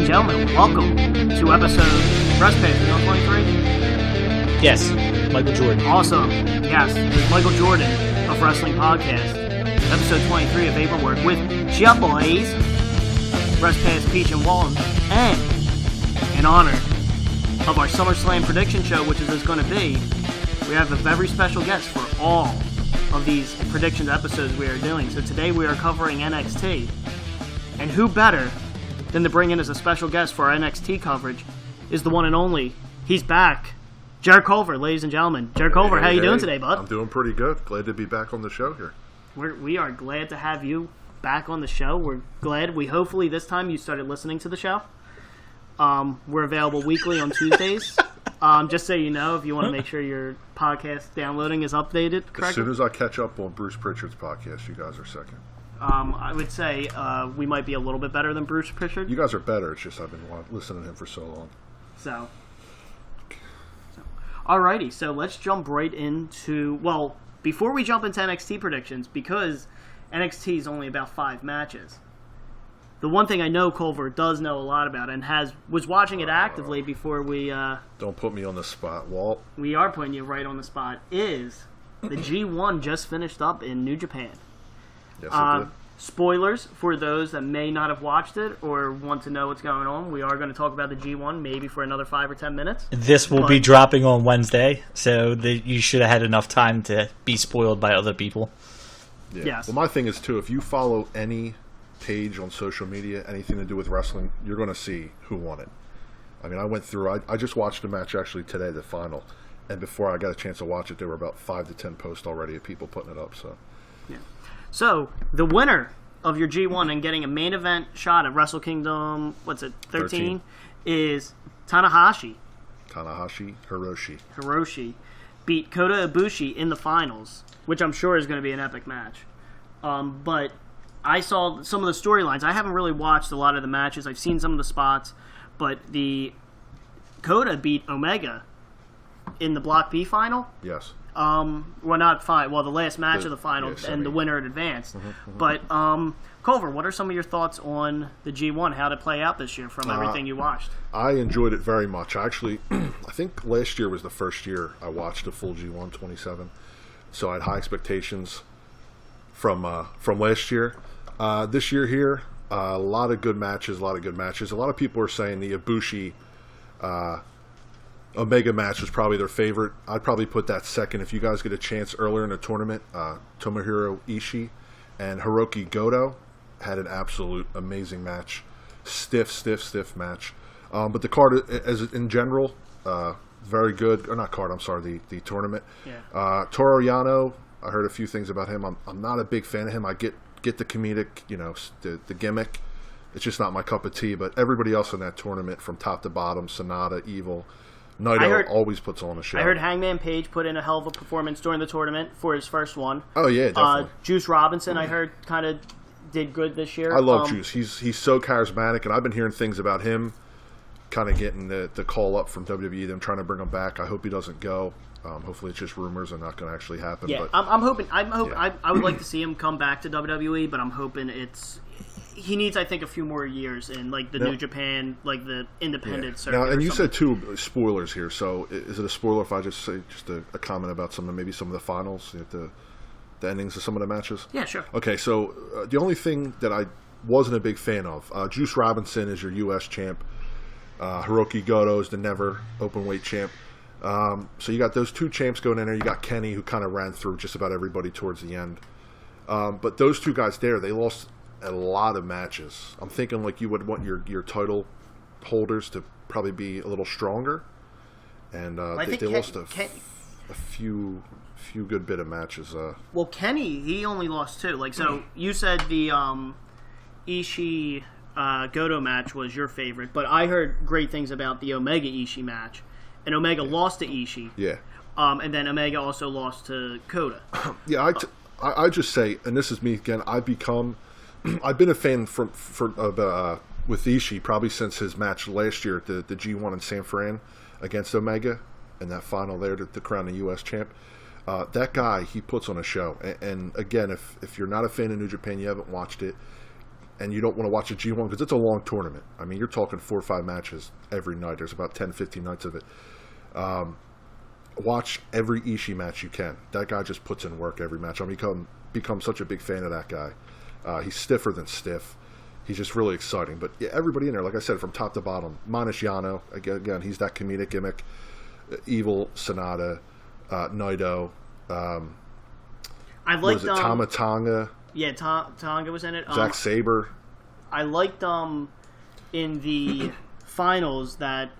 gentlemen, welcome to episode Respass. You on 23? Yes, Michael Jordan. Awesome. Yes, it's Michael Jordan of Wrestling Podcast. Episode 23 of Paperwork with Boys, Respass, Peach, and Walton. And in honor of our SummerSlam prediction show, which is going to be, we have a very special guest for all of these predictions episodes we are doing. So today we are covering NXT. And who better than to bring in as a special guest for our NXT coverage is the one and only. He's back. Jer Culver, ladies and gentlemen. Jer Culver, how you doing today, bud? I'm doing pretty good. Glad to be back on the show here. We are glad to have you back on the show. We're glad. Hopefully this time you started listening to the show. We're available weekly on Tuesdays. Just so you know, if you want to make sure your podcast downloading is updated correctly. As soon as I catch up on Bruce Pritchard's podcast, you guys are second. I would say we might be a little bit better than Bruce Pritchard. You guys are better. It's just I've been listening to him for so long. So. Alrighty, so let's jump right into... Well, before we jump into NXT predictions, because NXT is only about 5 matches, the one thing I know Culver does know a lot about and was watching it actively before we... Don't put me on the spot, Walt. We are putting you right on the spot, is the G1 just finished up in New Japan. Yes, it did. Spoilers for those that may not have watched it or want to know what's going on. We are going to talk about the G1 maybe for another 5 or 10 minutes. This will be dropping on Wednesday, so you should have had enough time to be spoiled by other people. Yeah. Yes. Well, my thing is, too, if you follow any page on social media, anything to do with wrestling, you're going to see who won it. I mean, I went through, I just watched the match actually today, the final, and before I got a chance to watch it, there were about 5 to 10 posts already of people putting it up, so... Yeah. So, the winner of your G1 and getting a main event shot at Wrestle Kingdom, 13, is Tanahashi. Hiroshi beat Kota Ibushi in the finals, which I'm sure is going to be an epic match. But I saw some of the storylines. I haven't really watched a lot of the matches. I've seen some of the spots, but the Kota beat Omega in the Block B final. Yes. The last match of the final, and the winner had advanced. But, Culver, what are some of your thoughts on the G1, how it play out this year from everything you watched? I enjoyed it very much. Actually, I think last year was the first year I watched a full G1 27, so I had high expectations from last year. This year here, a lot of good matches. A lot of people are saying the Ibushi Omega match was probably their favorite. I'd probably put that second. If you guys get a chance earlier in the tournament, Tomohiro Ishi and Hiroki Goto had an absolute amazing match. Stiff match. But the card, as in general, very good. Or not card, I'm sorry, the tournament. Yeah. Toru Yano, I heard a few things about him. I'm not a big fan of him. I get the comedic, the gimmick. It's just not my cup of tea. But everybody else in that tournament, from top to bottom, Sonata, Evil... Naito always puts on a show. I heard Hangman Page put in a hell of a performance during the tournament for his first one. Oh, yeah, definitely. Juice Robinson, I heard, kind of did good this year. I love Juice. He's so charismatic, and I've been hearing things about him kind of getting the call up from WWE, them trying to bring him back. I hope he doesn't go. Hopefully it's just rumors and not going to actually happen. Yeah, but, I'm hoping. Yeah. I would like to see him come back to WWE, but I'm hoping he needs, I think, a few more years in New Japan, the independent circuit. Now, and you said 2 spoilers here. So, is it a spoiler if I just say a comment about maybe some of the finals, the endings of some of the matches? Yeah, sure. Okay, so the only thing that I wasn't a big fan of, Juice Robinson is your U.S. champ. Hiroki Goto is the never openweight champ. So you got those 2 champs going in there. You got Kenny, who kind of ran through just about everybody towards the end. But those 2 guys there, they lost a lot of matches. I'm thinking you would want your title holders to probably be a little stronger, and they lost a few good bit of matches. Well, Kenny, he only lost 2. So you said the Ishi Goto match was your favorite, but I heard great things about the Omega Ishi match, and Omega lost to Ishi. Yeah. And then Omega also lost to Kota. Yeah, I just say, and this is me again, I've been a fan with Ishii probably since his match last year at the G1 in San Fran against Omega in that final there to crown the U.S. champ. That guy, he puts on a show. And again, if you're not a fan of New Japan, you haven't watched it, and you don't want to watch a G1 because it's a long tournament. I mean, you're talking 4 or 5 matches every night. There's about 10, 15 nights of it. Watch every Ishi match you can. That guy just puts in work every match. I'm become such a big fan of that guy. He's stiffer than stiff. He's just really exciting. But yeah, everybody in there, like I said, from top to bottom. Minus Yano. Again, he's that comedic gimmick. Evil, Sonata, Naito. I liked Tama Tonga. Yeah, Tonga was in it. Zack Sabre. I liked in the finals that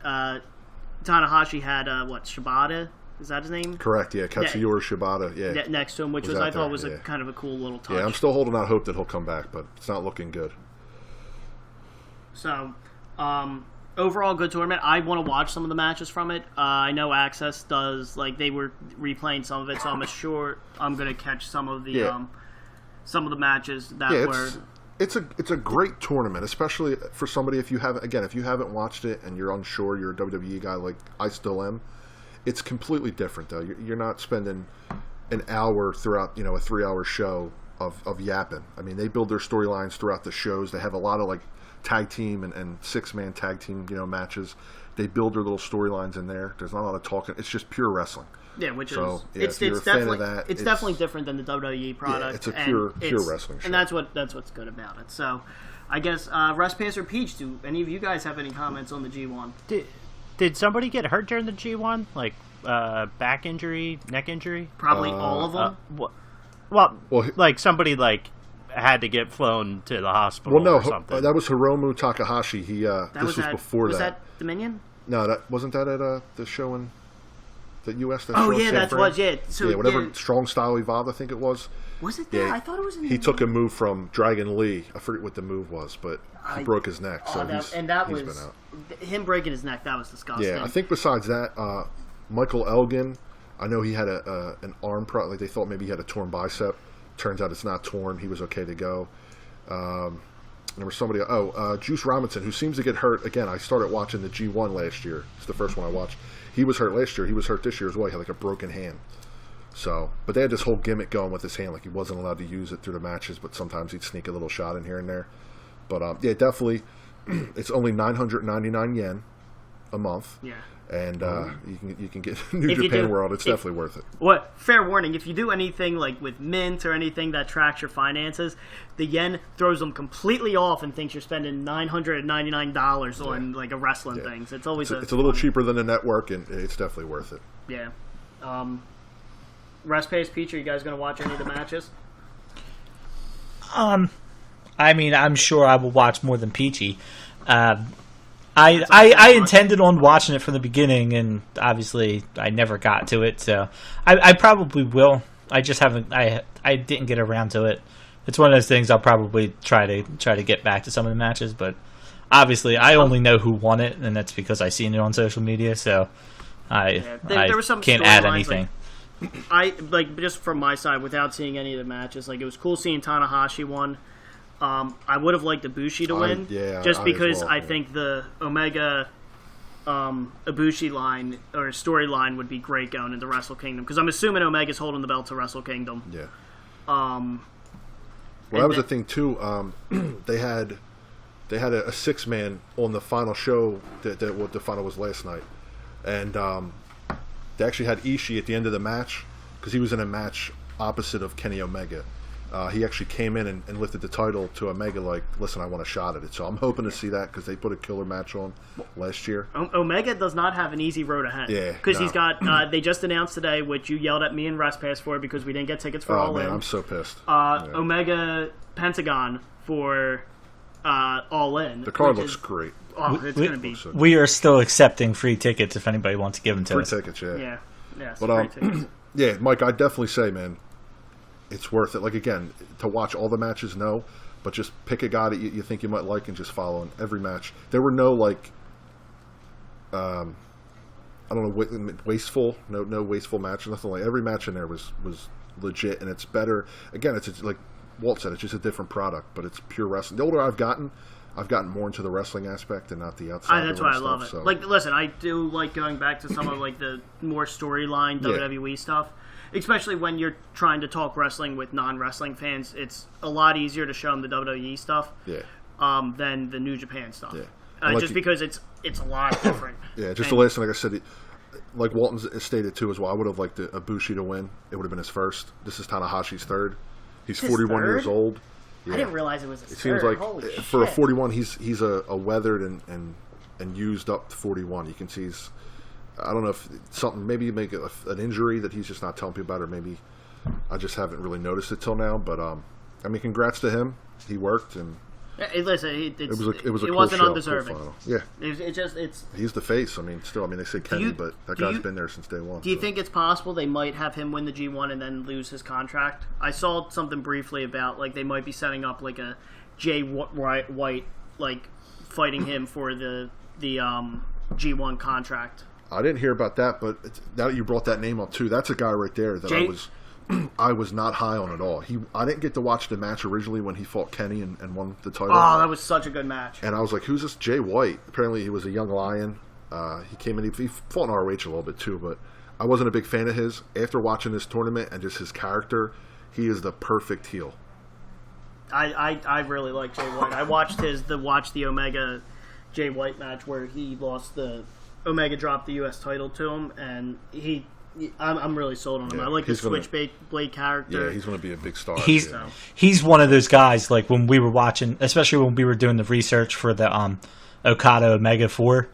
Tanahashi had Shibata. Is that his name? Correct, yeah. Katsuyori Shibata, yeah. Next to him, which I thought was a kind of a cool little touch. Yeah, I'm still holding out hope that he'll come back, but it's not looking good. So, overall, good tournament. I want to watch some of the matches from it. I know Access does, they were replaying some of it, so I'm sure I'm going to catch some of the matches that were... It's a great tournament, especially for somebody if you haven't watched it and you're unsure, you're a WWE guy like I still am. It's completely different though. You're not spending an hour throughout, a 3-hour show of yapping. I mean, they build their storylines throughout the shows. They have a lot of tag team and 6-man tag team, matches. They build their little storylines in there. There's not a lot of talking. It's just pure wrestling. Yeah, which so, is it's definitely it's definitely different than the WWE product. Yeah, it's a pure wrestling show, and that's what's good about it. So, I guess Respass or Peach, do any of you guys have any comments on the G1? Did somebody get hurt during the G1? Back injury, neck injury? Probably all of them. Well, somebody had to get flown to the hospital. Well, no, or something. That was Hiromu Takahashi. This was before that. Was that Dominion? No, that wasn't that at the show in the U.S. So whatever Strong Style Evolved, I think it was. Was it there? Yeah, I thought it was in He took a move from Dragon Lee. I forget what the move was, but he broke his neck. So he's been out. Him breaking his neck. That was disgusting. Yeah, I think besides that, Michael Elgin, I know he had an arm problem. They thought maybe he had a torn bicep. Turns out it's not torn. He was okay to go. There was somebody. Juice Robinson, who seems to get hurt again. I started watching the G1 last year. It's the first one I watched. He was hurt last year. He was hurt this year as well. He had a broken hand. So, but they had this whole gimmick going with his hand, he wasn't allowed to use it through the matches, but sometimes he'd sneak a little shot in here and there. But yeah, definitely, it's only 999 yen a month. Yeah. And you can get New Japan World. It's definitely worth it. What? Fair warning: if you do anything with Mint or anything that tracks your finances, the yen throws them completely off and thinks you're spending $999 on a wrestling thing. So it's always it's a little cheaper than the network, and it's definitely worth it. Yeah. Respass, Peach, are you guys going to watch any of the matches? I mean, I'm sure I will watch more than Peachy. I intended on watching it from the beginning, and obviously I never got to it, so I probably will. I just haven't. I didn't get around to it. It's one of those things I'll probably try to get back to some of the matches, but obviously I only know who won it, and that's because I seen it on social media, so there was some can't add anything. I just from my side, without seeing any of the matches, it was cool seeing Tanahashi won. I would have liked Ibushi to win, just because I think the Omega Ibushi line or storyline would be great going into Wrestle Kingdom, because I'm assuming Omega's holding the belt to Wrestle Kingdom. Yeah. Well, that was the thing too. They had a 6-man on the final show. That what the final was last night, and they actually had Ishi at the end of the match because he was in a match opposite of Kenny Omega. He actually came in and lifted the title to Omega listen, I want a shot at it. So I'm hoping to see that because they put a killer match on last year. Omega does not have an easy road ahead. Yeah. Because he's got, they just announced today, which you yelled at me and Respass for because we didn't get tickets for All In. I'm so pissed. Omega Pentagon for All In. The card looks great. Oh, it's going to be. We are still accepting free tickets if anybody wants to give them to us. Free tickets, yeah. Yeah, but, free tickets. Yeah, Mike, I'd definitely say, man, it's worth it. Again, to watch all the matches, no. But just pick a guy that you think you might like and just follow in every match. There were no, I don't know, wasteful, no wasteful match, nothing like. Every match in there was legit, and it's better. Again, it's like Walt said, it's just a different product, but it's pure wrestling. The older I've gotten more into the wrestling aspect and not the outside. That's why I love it. So. Listen, I do like going back to some of the more storyline WWE stuff. especially when you're trying to talk wrestling with non-wrestling fans, it's a lot easier to show them the WWE stuff than the New Japan stuff. Yeah. Just because it's a lot different. Yeah, just the last thing, like I said, like Walton stated too as well, I would have liked Ibushi to win. It would have been his first. This is Tanahashi's third. He's 41 years old. Yeah. I didn't realize it was his It seems third. like Holy for shit. a 41, he's a weathered and used up 41. You can see he's, I don't know if something, maybe make an injury that he's just not telling people about, or maybe I just haven't really noticed it till now. But I mean, congrats to him. He worked, and Listen, it was a cool wasn't show, undeserving. cool final. Yeah, it's. he's the face. I mean, still, they say Kenny, but that guy's been there since day one. Do you think it's possible they might have him win the G1 and then lose his contract? I saw something briefly about like they might be setting up like a Jay White like fighting him for the G1 contract. I didn't hear about that, but now that you brought that name up too, that's a guy right there that I was not high on at all. I didn't get to watch the match originally when he fought Kenny and won the title. Oh, that was such a good match. And I was like, who's this Jay White? Apparently he was a young lion. He came in, he fought in ROH a little bit too, but I wasn't a big fan of his. After watching this tournament and just his character, he is the perfect heel. I really like Jay White. I watched the Omega Jay White match where he lost Omega dropped the U.S. title to him, and I'm really sold on him. Yeah, I like his switchblade character. Yeah, he's going to be a big star. He's one of those guys, like when we were watching, especially when we were doing the research for the Okada Omega 4,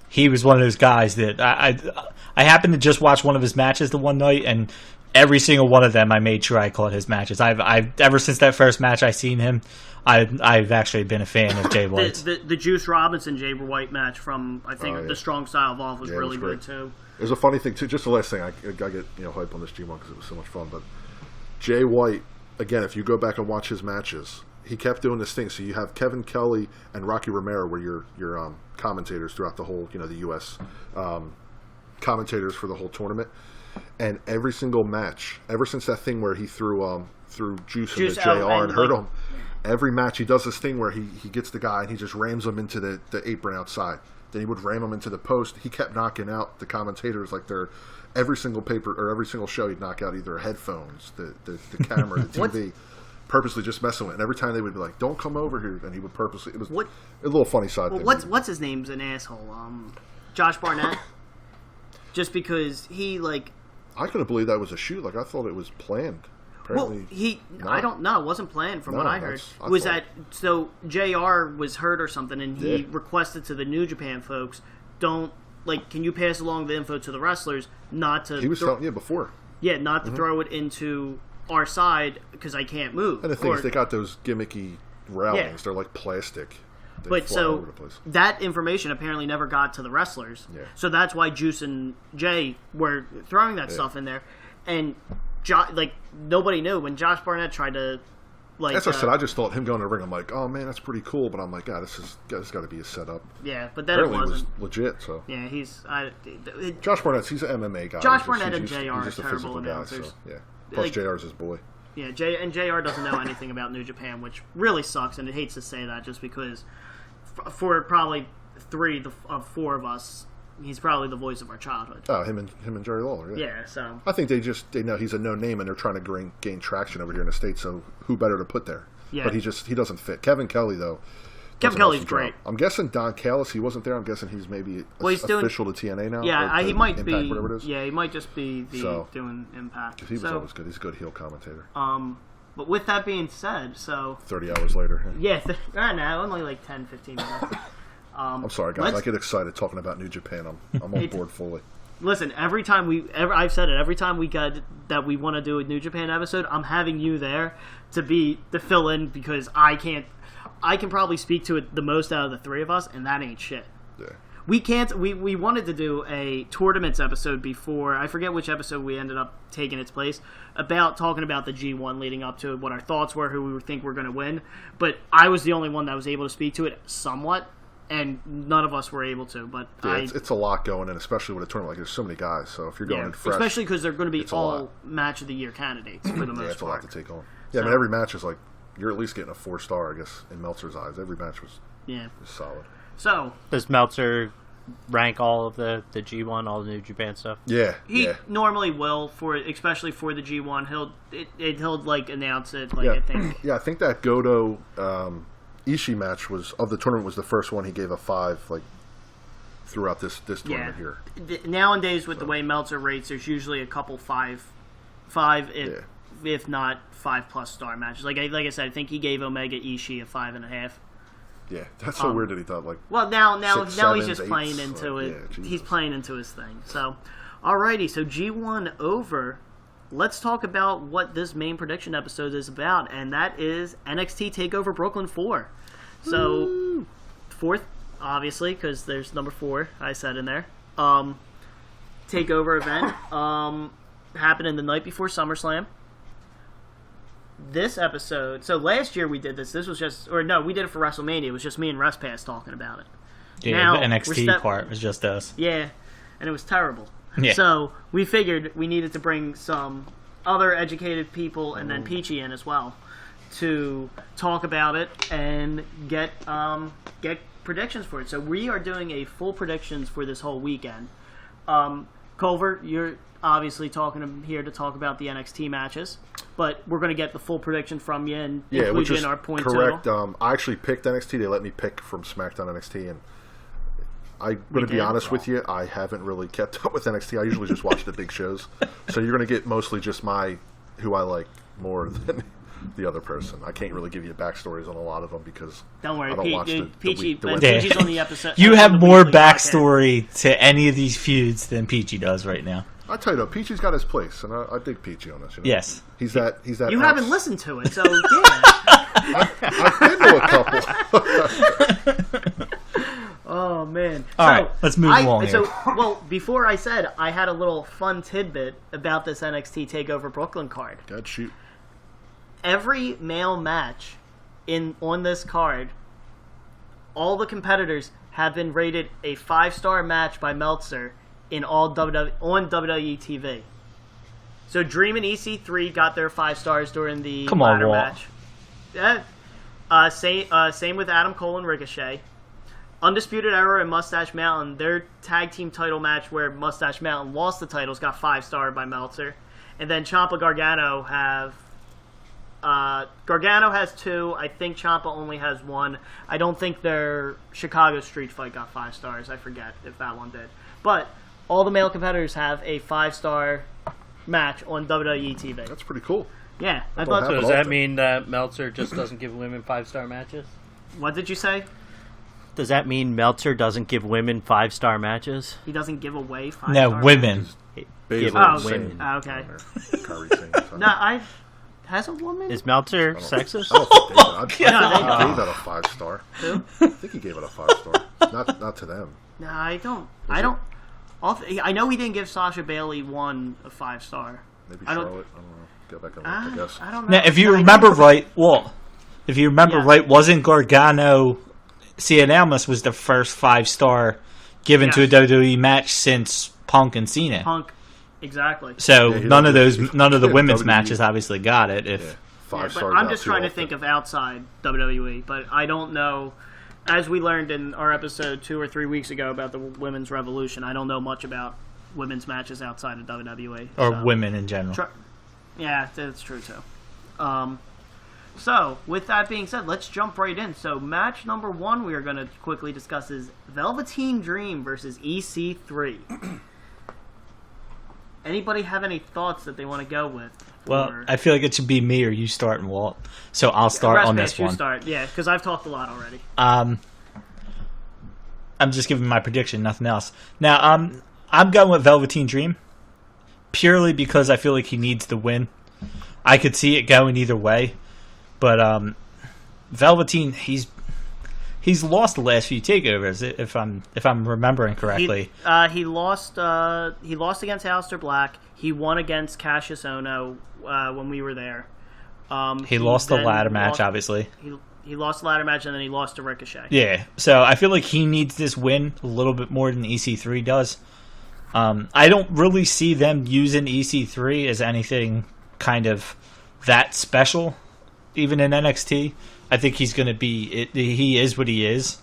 he was one of those guys that I happened to just watch one of his matches the one night, and every single one of them I made sure I caught his matches. I've ever since that first match I seen him, I've actually been a fan of Jay White. The Juice Robinson Jay White match from I think the Strong Style Evolve was really good too. There's a funny thing too. Just the last thing, I get hype on this G1 because it was so much fun. But Jay White, again, if you go back and watch his matches, he kept doing this thing. So you have Kevin Kelly and Rocky Romero were your commentators throughout the whole, the U.S. Commentators for the whole tournament. And every single match, ever since that thing where he threw Juice into JR and hurt him, every match he does this thing where he gets the guy and he just rams him into the apron outside. Then he would ram him into the post. He kept knocking out the commentators like they're every single paper or every single show. He'd knock out either headphones, the camera, the TV, purposely just messing with it. And every time they would be like, "Don't come over here," and he would purposely. It was a little funny side thing. What's his name's an asshole? Josh Barnett. Just because he like. I couldn't believe that was a shoot. Like I thought it was planned. Apparently, I don't know. It wasn't planned from what I heard. So JR was hurt or something, and he requested to the New Japan folks, can you pass along the info to the wrestlers not to. He was telling before. Yeah, not to throw it into our side because I can't move. And the thing is, they got those gimmicky railings. Yeah. They're like plastic. But so that information apparently never got to the wrestlers. Yeah. So that's why Juice and Jay were throwing that stuff in there, and. Nobody knew when Josh Barnett tried to that's what I said. I just thought him going to the ring. I'm like, oh man, that's pretty cool. But I'm like, God, this got to be a setup. Yeah, but then apparently it wasn't. It was legit. So yeah, Josh Barnett. He's an MMA guy. Josh Barnett and JR are terrible announcers. So, yeah, plus JR's his boy. Yeah, JR doesn't know anything about New Japan, which really sucks, and it hates to say that just because for probably 3 of 4 of us. He's probably the voice of our childhood. Oh, him and Jerry Lawler. Yeah, so I think they know he's a no name and they're trying to gain traction over here in the States. So who better to put there? Yeah, but he doesn't fit. Kevin Kelly though. Kevin Kelly's great. I'm guessing Don Callis. He wasn't there. I'm guessing he's maybe official to TNA now. Yeah, he might Impact, be. Whatever it is. Yeah, he might just be doing Impact. He was always good. He's a good heel commentator. But with that being said, 30 hours later. Yeah, only like 10, 15 minutes. I'm sorry, guys. I get excited talking about New Japan. I'm on board fully. Listen, every time I've said it. Every time we got that we want to do a New Japan episode, I'm having you there to fill in because I can probably speak to it the most out of the 3 of us, and that ain't shit. Yeah. We can't. We wanted to do a tournaments episode before. I forget which episode we ended up taking its place about talking about the G1 leading up to it, what our thoughts were, who we think were going to win. But I was the only one that was able to speak to it somewhat. And none of us were able to, but it's a lot going in, especially with a tournament. Like there's so many guys, so if you're going in fresh, especially because they're going to be all match of the year candidates for the most part. It's a lot to take on. Yeah, I mean every match is like you're at least getting a 4-star, I guess, in Meltzer's eyes. Every match was solid. So does Meltzer rank all of the G1, all the New Japan stuff? Yeah, He yeah. normally will especially for the G1. He'll like announce it. Like Yeah. I think. Yeah, I think that Goto Ishi match of the tournament was the first one he gave a 5 like throughout this tournament here. Nowadays, with the way Meltzer rates, there's usually a couple five if not 5+ star matches. Like I said, I think he gave Omega Ishii a 5.5. Yeah, that's so weird that he thought like. Well, now 6, he's 7s, just 8s, playing into like, it. yeah, He's playing into his thing. So, alrighty. So G1 over. Let's talk about what this main prediction episode is about, and that is NXT Takeover Brooklyn 4. So, fourth, obviously, because there's number 4. I said in there. Takeover event happening the night before SummerSlam. This episode, so last year we did this. This was we did it for WrestleMania. It was just me and Respass talking about it. Yeah, Now, the NXT part was just us. Yeah, and it was terrible. Yeah. So we figured we needed to bring some other educated people and then Peachy in as well to talk about it and get predictions for it. So we are doing a full predictions for this whole weekend. Culver, you're obviously here to talk about the NXT matches, but we're going to get the full prediction from you and include you in our point correct. total. I actually picked NXT. They let me pick from SmackDown NXT, and I'm going to be honest with you. I haven't really kept up with NXT. I usually just watch the big shows, so you're going to get mostly just who I like more than the other person. I can't really give you backstories on a lot of them because Don't worry, I don't watch Peachy. the Peachy's on the episode. You on have the more weekly podcast. backstory to any of these feuds than Peachy does right now. I tell you, though, Peachy's got his place, and I dig Peachy on this. You know? Yes. He's that. You haven't listened to it, so yeah. I've been to a couple. Oh man! All right, let's move along here. Well, before I said I had a little fun tidbit about this NXT Takeover Brooklyn card. God, shoot. Every male match on this card, all the competitors have been rated a 5-star match by Meltzer in all on WWE TV. So Dream and EC3 got their 5 stars during the ladder Walt. match. Yeah. Same with Adam Cole and Ricochet. Undisputed Era and Mustache Mountain, their tag team title match where Mustache Mountain lost the titles, got 5-star by Meltzer. And then Champo Gargano Gargano has 2. I think Champa only has 1. I don't think their Chicago Street Fight got 5 stars. I forget if that one did. But all the male competitors have a 5-star match on WWE TV. That's pretty cool. Yeah, I Don't thought. happen So does often. that mean that Meltzer just doesn't give women 5-star matches? What did you say? Does that mean Meltzer doesn't give women 5-star matches? He doesn't give away 5 No, star women. Baszler Oh, and women. Sane Oh, okay. on there. Kyrie Sane. No, has a woman? Is Meltzer sexist? I don't think No, he gave that a 5-star. Who? I think he gave it a 5-star. Not to them. No, I don't. I know he didn't give Sasha Bailey 1 a 5-star. Maybe I don't- Charlotte. I don't know. Go back and look, I guess. I don't know. Now, if you No, I remember don't- right, wasn't Gargano... Cien Almas was the first 5-star given to a Yes. WWE match since Punk and Cena. Punk, exactly. So Yeah, he none of don't- the yeah, women's WWE. matches obviously got it. Yeah, If 5 Yeah, stars. but I'm out just too trying to often. think of outside WWE, but I don't know. As we learned in our episode 2 or 3 weeks ago about the Women's Revolution, I don't know much about women's matches outside of WWE. or so. women in general. Yeah, that's true too. So, with that being said, let's jump right in. So, match number 1 we are going to quickly discuss is Velveteen Dream versus EC3. Anybody have any thoughts that they want to go with? Well, Or- I feel like it should be me or you starting, Walt. So I'll start on Respass, this you one. start. Yeah, because I've talked a lot already. I'm just giving my prediction, nothing else. Now, I'm going with Velveteen Dream purely because I feel like he needs the win. I could see it going either way, but Velveteen, he's lost the last few takeovers if I'm remembering correctly. He lost against Alistair Black. He won against Cassius Ohno when we were there. He lost the then ladder match, lost- obviously. He lost the ladder match and then he lost to Ricochet. Yeah, so I feel like he needs this win a little bit more than EC3 does. I don't really see them using EC3 as anything kind of that special, even in NXT. I think he's going to be... He is what he is.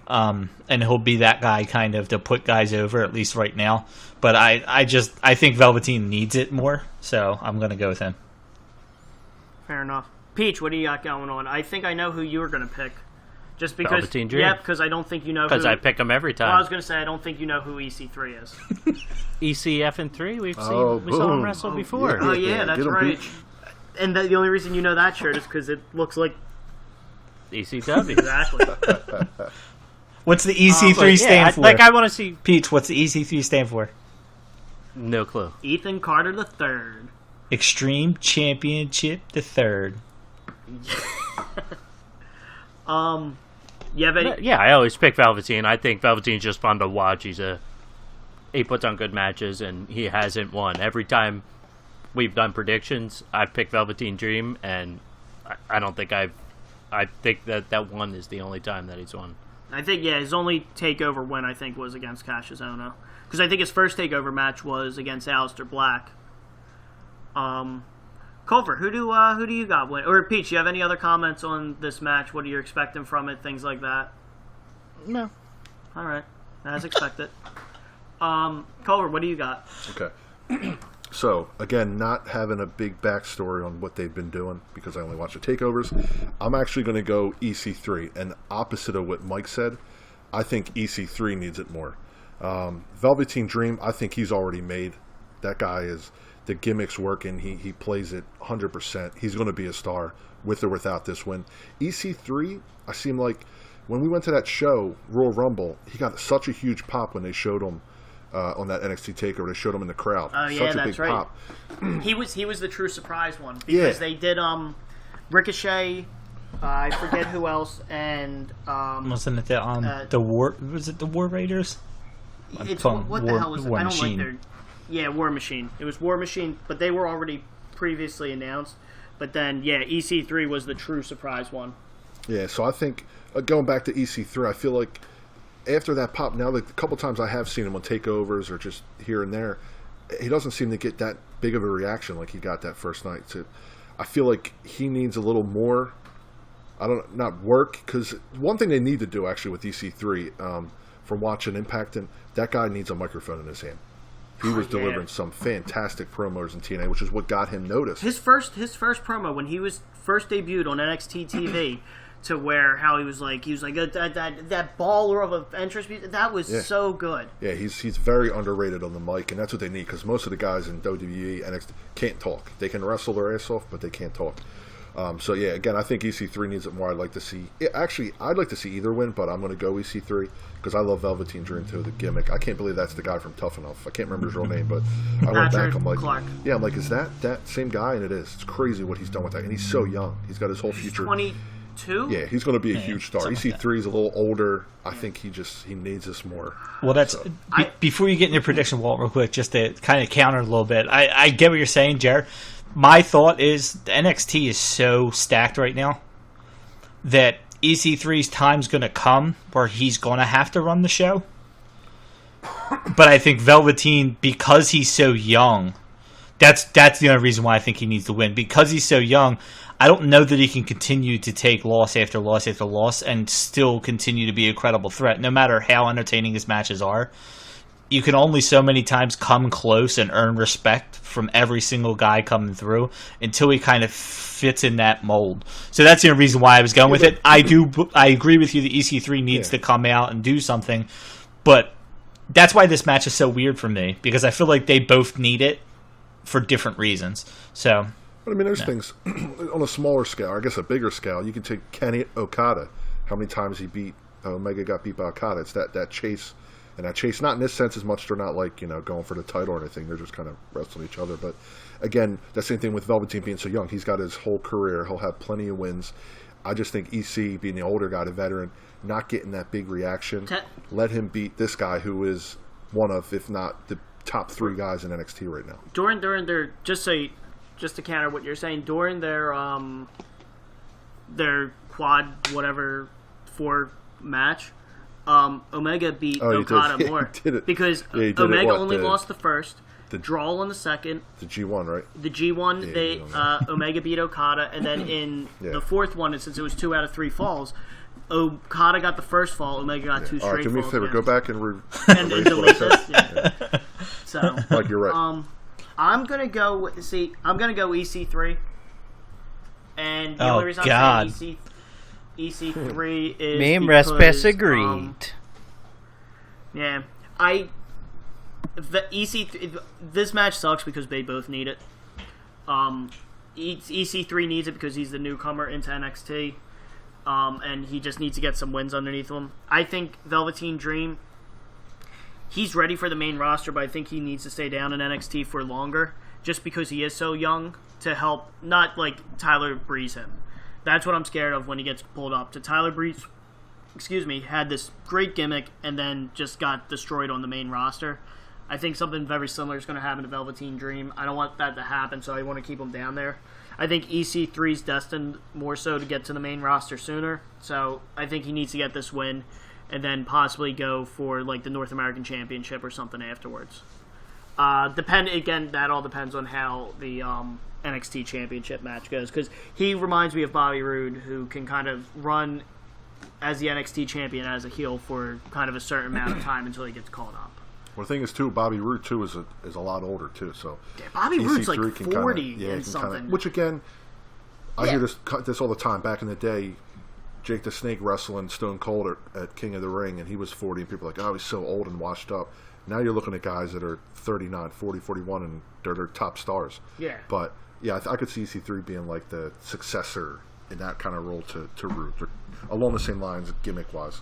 and he'll be that guy kind of to put guys over, at least right now. But I think Velveteen needs it more, so I'm going to go with him. Fair enough. Peach, what do you got going on? I think I know who you were going to pick. Just because, Velveteen Dream. yeah, because I don't think you know. Because I pick him every time. Well, I was going to say I don't think you know who EC3 is. ECF and 3, we saw him wrestle before. Oh yeah, that's right. And the only reason you know that shirt is because it looks like ECW. Exactly. What's the EC3 stand for? I want to see Peach. What's the EC3 stand for? No clue. Ethan Carter III. Extreme Championship III. Yeah, but Yeah, I always pick Velveteen. I think Velveteen's just fun to watch. He puts on good matches, and he hasn't won. Every time we've done predictions, I've picked Velveteen Dream, and I don't think I think that one is the only time that he's won. I think, yeah, his only takeover win, I think, was against Cassius Ohno. Because I think his first takeover match was against Alistair Black. Culver, who do you got win? Or Peach, you have any other comments on this match? What are you expecting from it? Things like that? No. All right. As expected. Culver, what do you got? Okay. So, again, not having a big backstory on what they've been doing because I only watch the takeovers, I'm actually going to go EC3. And opposite of what Mike said, I think EC3 needs it more. Velveteen Dream, I think he's already made. That guy is... The gimmick's working. He plays it 100%. He's going to be a star with or without this win. EC3, I seem like when we went to that show, Royal Rumble, he got such a huge pop when they showed him on that NXT Takeover. They showed him in the crowd. Oh, yeah, such a that's big right. pop. He was the true surprise one because they did Ricochet. I forget who else, and wasn't it the War? Was it the War Raiders? It's what the hell was it? I don't like their. Yeah, War Machine. It was War Machine, but they were already previously announced. But then, yeah, EC3 was the true surprise one. Yeah, so I think, going back to EC3, I feel like after that pop, now that a couple times I have seen him on takeovers or just here and there, he doesn't seem to get that big of a reaction like he got that first night. So I feel like he needs a little more, not work, because one thing they need to do actually with EC3, from watching Impact, and that guy needs a microphone in his hand. He was delivering some fantastic promos in TNA, which is what got him noticed. His first promo when he was first debuted on NXT TV, to where how he was like that baller of an entrance, that was so good. Yeah, he's very underrated on the mic, and that's what they need because most of the guys in WWE NXT can't talk. They can wrestle their ass off, but they can't talk. So yeah, again, I think EC3 needs it more. I'd like to see. I'd like to see either win, but I'm going to go EC3 because I love Velveteen Dream too. The gimmick. I can't believe that's the guy from Tough Enough. I can't remember his real name, but I went back. I'm like, Clark. Yeah, I'm like, is that same guy? And it is. It's crazy what he's done with that, and he's so young. He's got his whole future. 22. Yeah, he's going to be a huge star. EC3 like is a little older. I think he needs this more. Well, that's before you get into your prediction, Walt, real quick, just to kind of counter a little bit. I get what you're saying, Jer. My thought is NXT is so stacked right now that EC3's time's going to come where he's going to have to run the show. But I think Velveteen, because he's so young, that's the only reason why I think he needs to win. Because he's so young, I don't know that he can continue to take loss after loss after loss and still continue to be a credible threat, no matter how entertaining his matches are. You can only so many times come close and earn respect from every single guy coming through until he kind of fits in that mold. So that's the only reason why I was going with it. I agree with you that EC3 needs to come out and do something, but that's why this match is so weird for me, because I feel like they both need it for different reasons. So, but I mean, there's things on a smaller scale, or I guess a bigger scale. You can take Kenny Okada. How many times Omega got beat by Okada? It's that chase. And that chase, not in this sense as much, they're not like, going for the title or anything. They're just kind of wrestling each other. But again, the same thing with Velveteen being so young. He's got his whole career. He'll have plenty of wins. I just think EC, being the older guy, the veteran, not getting that big reaction, let him beat this guy who is one of, if not the top 3 guys in NXT right now. During their, just to counter what you're saying, during their quad 4 match, Omega beat Okada more because Omega only lost the first, Drawl on the second. The G1, right? The G1, they Omega beat Okada, and then in the fourth one, since it was 2 out of 3 falls, Okada got the first fall, Omega got 2 straight falls. All right, do me a favor, go back and delete this. Yeah. So, like you're right. I'm gonna go EC3, and the only reason I'm saying EC3 is me and because, Respass agreed. This match sucks because they both need it. EC3 needs it because he's the newcomer into NXT, and he just needs to get some wins underneath him. I think Velveteen Dream, he's ready for the main roster, but I think he needs to stay down in NXT for longer, just because he is so young, to help not like Tyler Breeze him. That's what I'm scared of when he gets pulled up. Tyler Breeze, had this great gimmick and then just got destroyed on the main roster. I think something very similar is going to happen to Velveteen Dream. I don't want that to happen, so I want to keep him down there. I think EC3 is destined more so to get to the main roster sooner, so I think he needs to get this win and then possibly go for like the North American Championship or something afterwards. That all depends on how the NXT Championship match goes, because he reminds me of Bobby Roode, who can kind of run as the NXT champion as a heel for kind of a certain amount of time until he gets called up. Well, the thing is, too, Bobby Roode, too, is a lot older, too. So Bobby Roode's like 40 kinda, and something. Which, again, I hear this all the time. Back in the day, Jake the Snake wrestling Stone Cold at King of the Ring, and he was 40, and people are like, oh, he's so old and washed up. Now you're looking at guys that are 39, 40, 41, and they're top stars. Yeah. But, yeah, I could see EC3 being like the successor in that kind of role to Roode, along the same lines, gimmick-wise.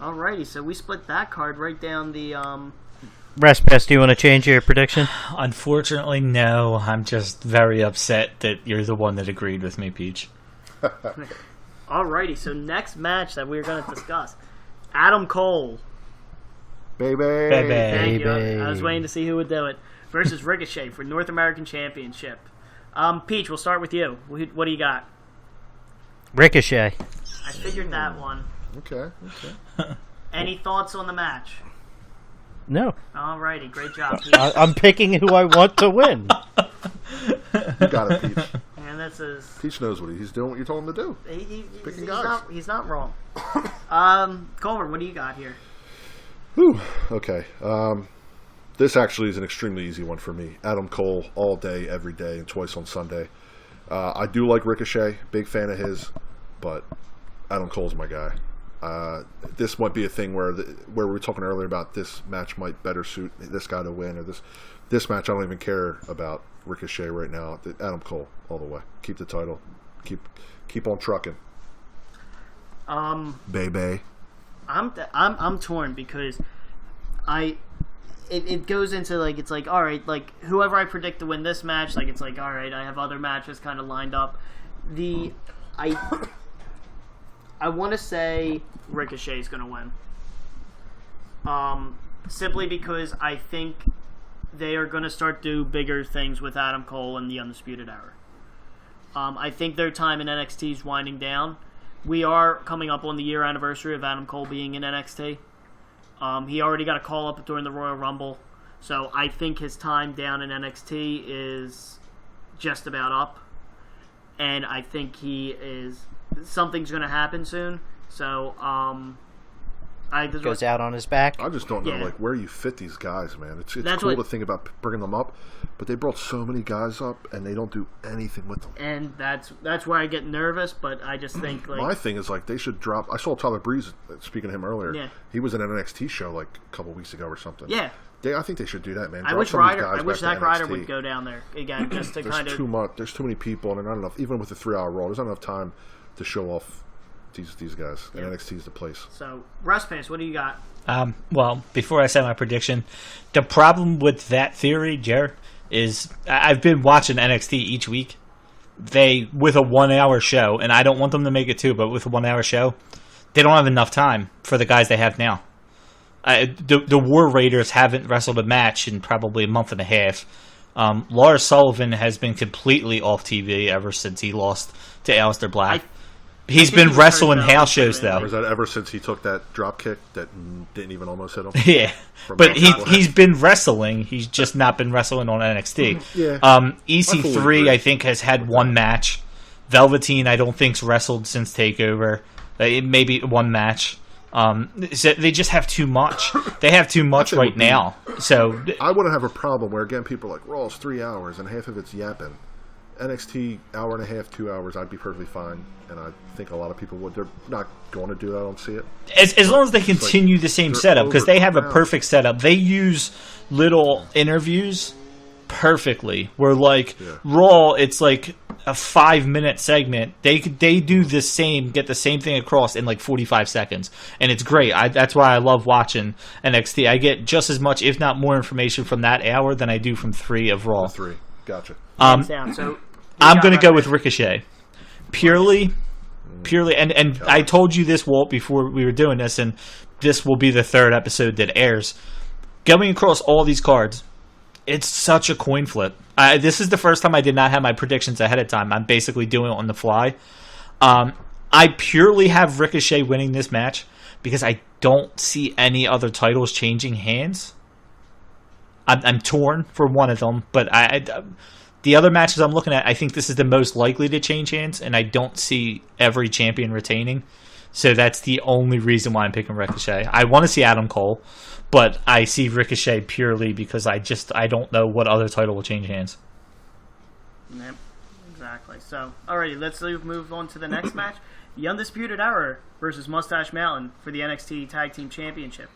Alrighty, so we split that card right down the... Respass, do you want to change your prediction? Unfortunately, no. I'm just very upset that you're the one that agreed with me, Peach. Alrighty, so next match that we're going to discuss, Adam Cole. Baby. Thank you. I was waiting to see who would do it. Versus Ricochet for North American Championship. Peach, we'll start with you. What do you got? Ricochet. I figured that one. Okay. Any thoughts on the match? No. Alrighty, great job, Peach. I'm picking who I want to win. You got it, Peach. And this is... Peach knows what he's doing. What you told him to do. Picking guys. He's not wrong. Culver, what do you got here? Whew. Okay. This actually is an extremely easy one for me. Adam Cole all day, every day, and twice on Sunday. I do like Ricochet. Big fan of his. But Adam Cole's my guy. This might be a thing where we were talking earlier about this match might better suit this guy to win, or this match I don't even care about Ricochet right now. Adam Cole all the way. Keep the title. Keep on trucking. Baby. I'm torn because it goes into like, it's like, all right, like whoever I predict to win this match, like it's like, all right, I have other matches kind of lined up. I want to say Ricochet's going to win. Simply because I think they are going to start do bigger things with Adam Cole and the Undisputed Era. I think their time in NXT is winding down. We are coming up on the year anniversary of Adam Cole being in NXT. He already got a call up during the Royal Rumble. So I think his time down in NXT is just about up. And I think something's going to happen soon. So, goes out on his back. I just don't know where you fit these guys, man. It's cool to think about bringing them up, but they brought so many guys up and they don't do anything with them. And that's where I get nervous. But I just think my thing is like they should drop. I saw Tyler Breeze speaking to him earlier. Yeah. He was in an NXT show like a couple weeks ago or something. Yeah. I think they should do that, man. I wish Zack Ryder would go down there again, just to kind of. Too much. There's too many people, and not enough. Even with the 3-hour Raw, there's not enough time to show off these guys. And NXT is the place. So, Respass, what do you got? Well, before I say my prediction, the problem with that theory, Jer, is I've been watching NXT each week. With a 1-hour show, and I don't want them to make it 2, but with a 1-hour show, they don't have enough time for the guys they have now. The War Raiders haven't wrestled a match in probably a month and a half. Lars Sullivan has been completely off TV ever since he lost to Alistair Black. He's think been he was wrestling hurt, though, house shows, before Or though. is that ever since he took that drop kick that didn't even almost hit him? Yeah, From but outside? he's been wrestling. He's just not been wrestling on NXT. Yeah. I fully EC3, agree. I think, has had one match. Velveteen, I don't think's wrestled since Takeover. Maybe one match. So they just have too much. They have too much think it right would be- now. So I wouldn't have a problem where, again, people are like, Raw's 3 hours and half of it's yapping. NXT, hour and a half, 2 hours, I'd be perfectly fine. And I think a lot of people would. They're not going to do that. I don't see it. as long as they continue the same they're setup, because they have a overcrowded. perfect setup. They use little interviews perfectly. Where like Raw, it's like a 5-minute segment. They do the same, get the same thing across in like 45 seconds, and it's great. That's why I love watching NXT. I get just as much, if not more, information from that hour than I do from 3 of Raw. 3. Gotcha. Hands down. So I'm going to go with Ricochet. Purely, and I told you this, Walt, before we were doing this, and this will be the 3rd episode that airs. Going across all these cards, it's such a coin flip. This is the first time I did not have my predictions ahead of time. I'm basically doing it on the fly. I purely have Ricochet winning this match because I don't see any other titles changing hands. I'm torn for one of them, but the other matches I'm looking at, I think this is the most likely to change hands, and I don't see every champion retaining. So that's the only reason why I'm picking Ricochet. I want to see Adam Cole, but I see Ricochet purely because I don't know what other title will change hands. Yep, exactly. So, alrighty, let's move on to the next match. The Undisputed Era versus Mustache Mountain for the NXT Tag Team Championship.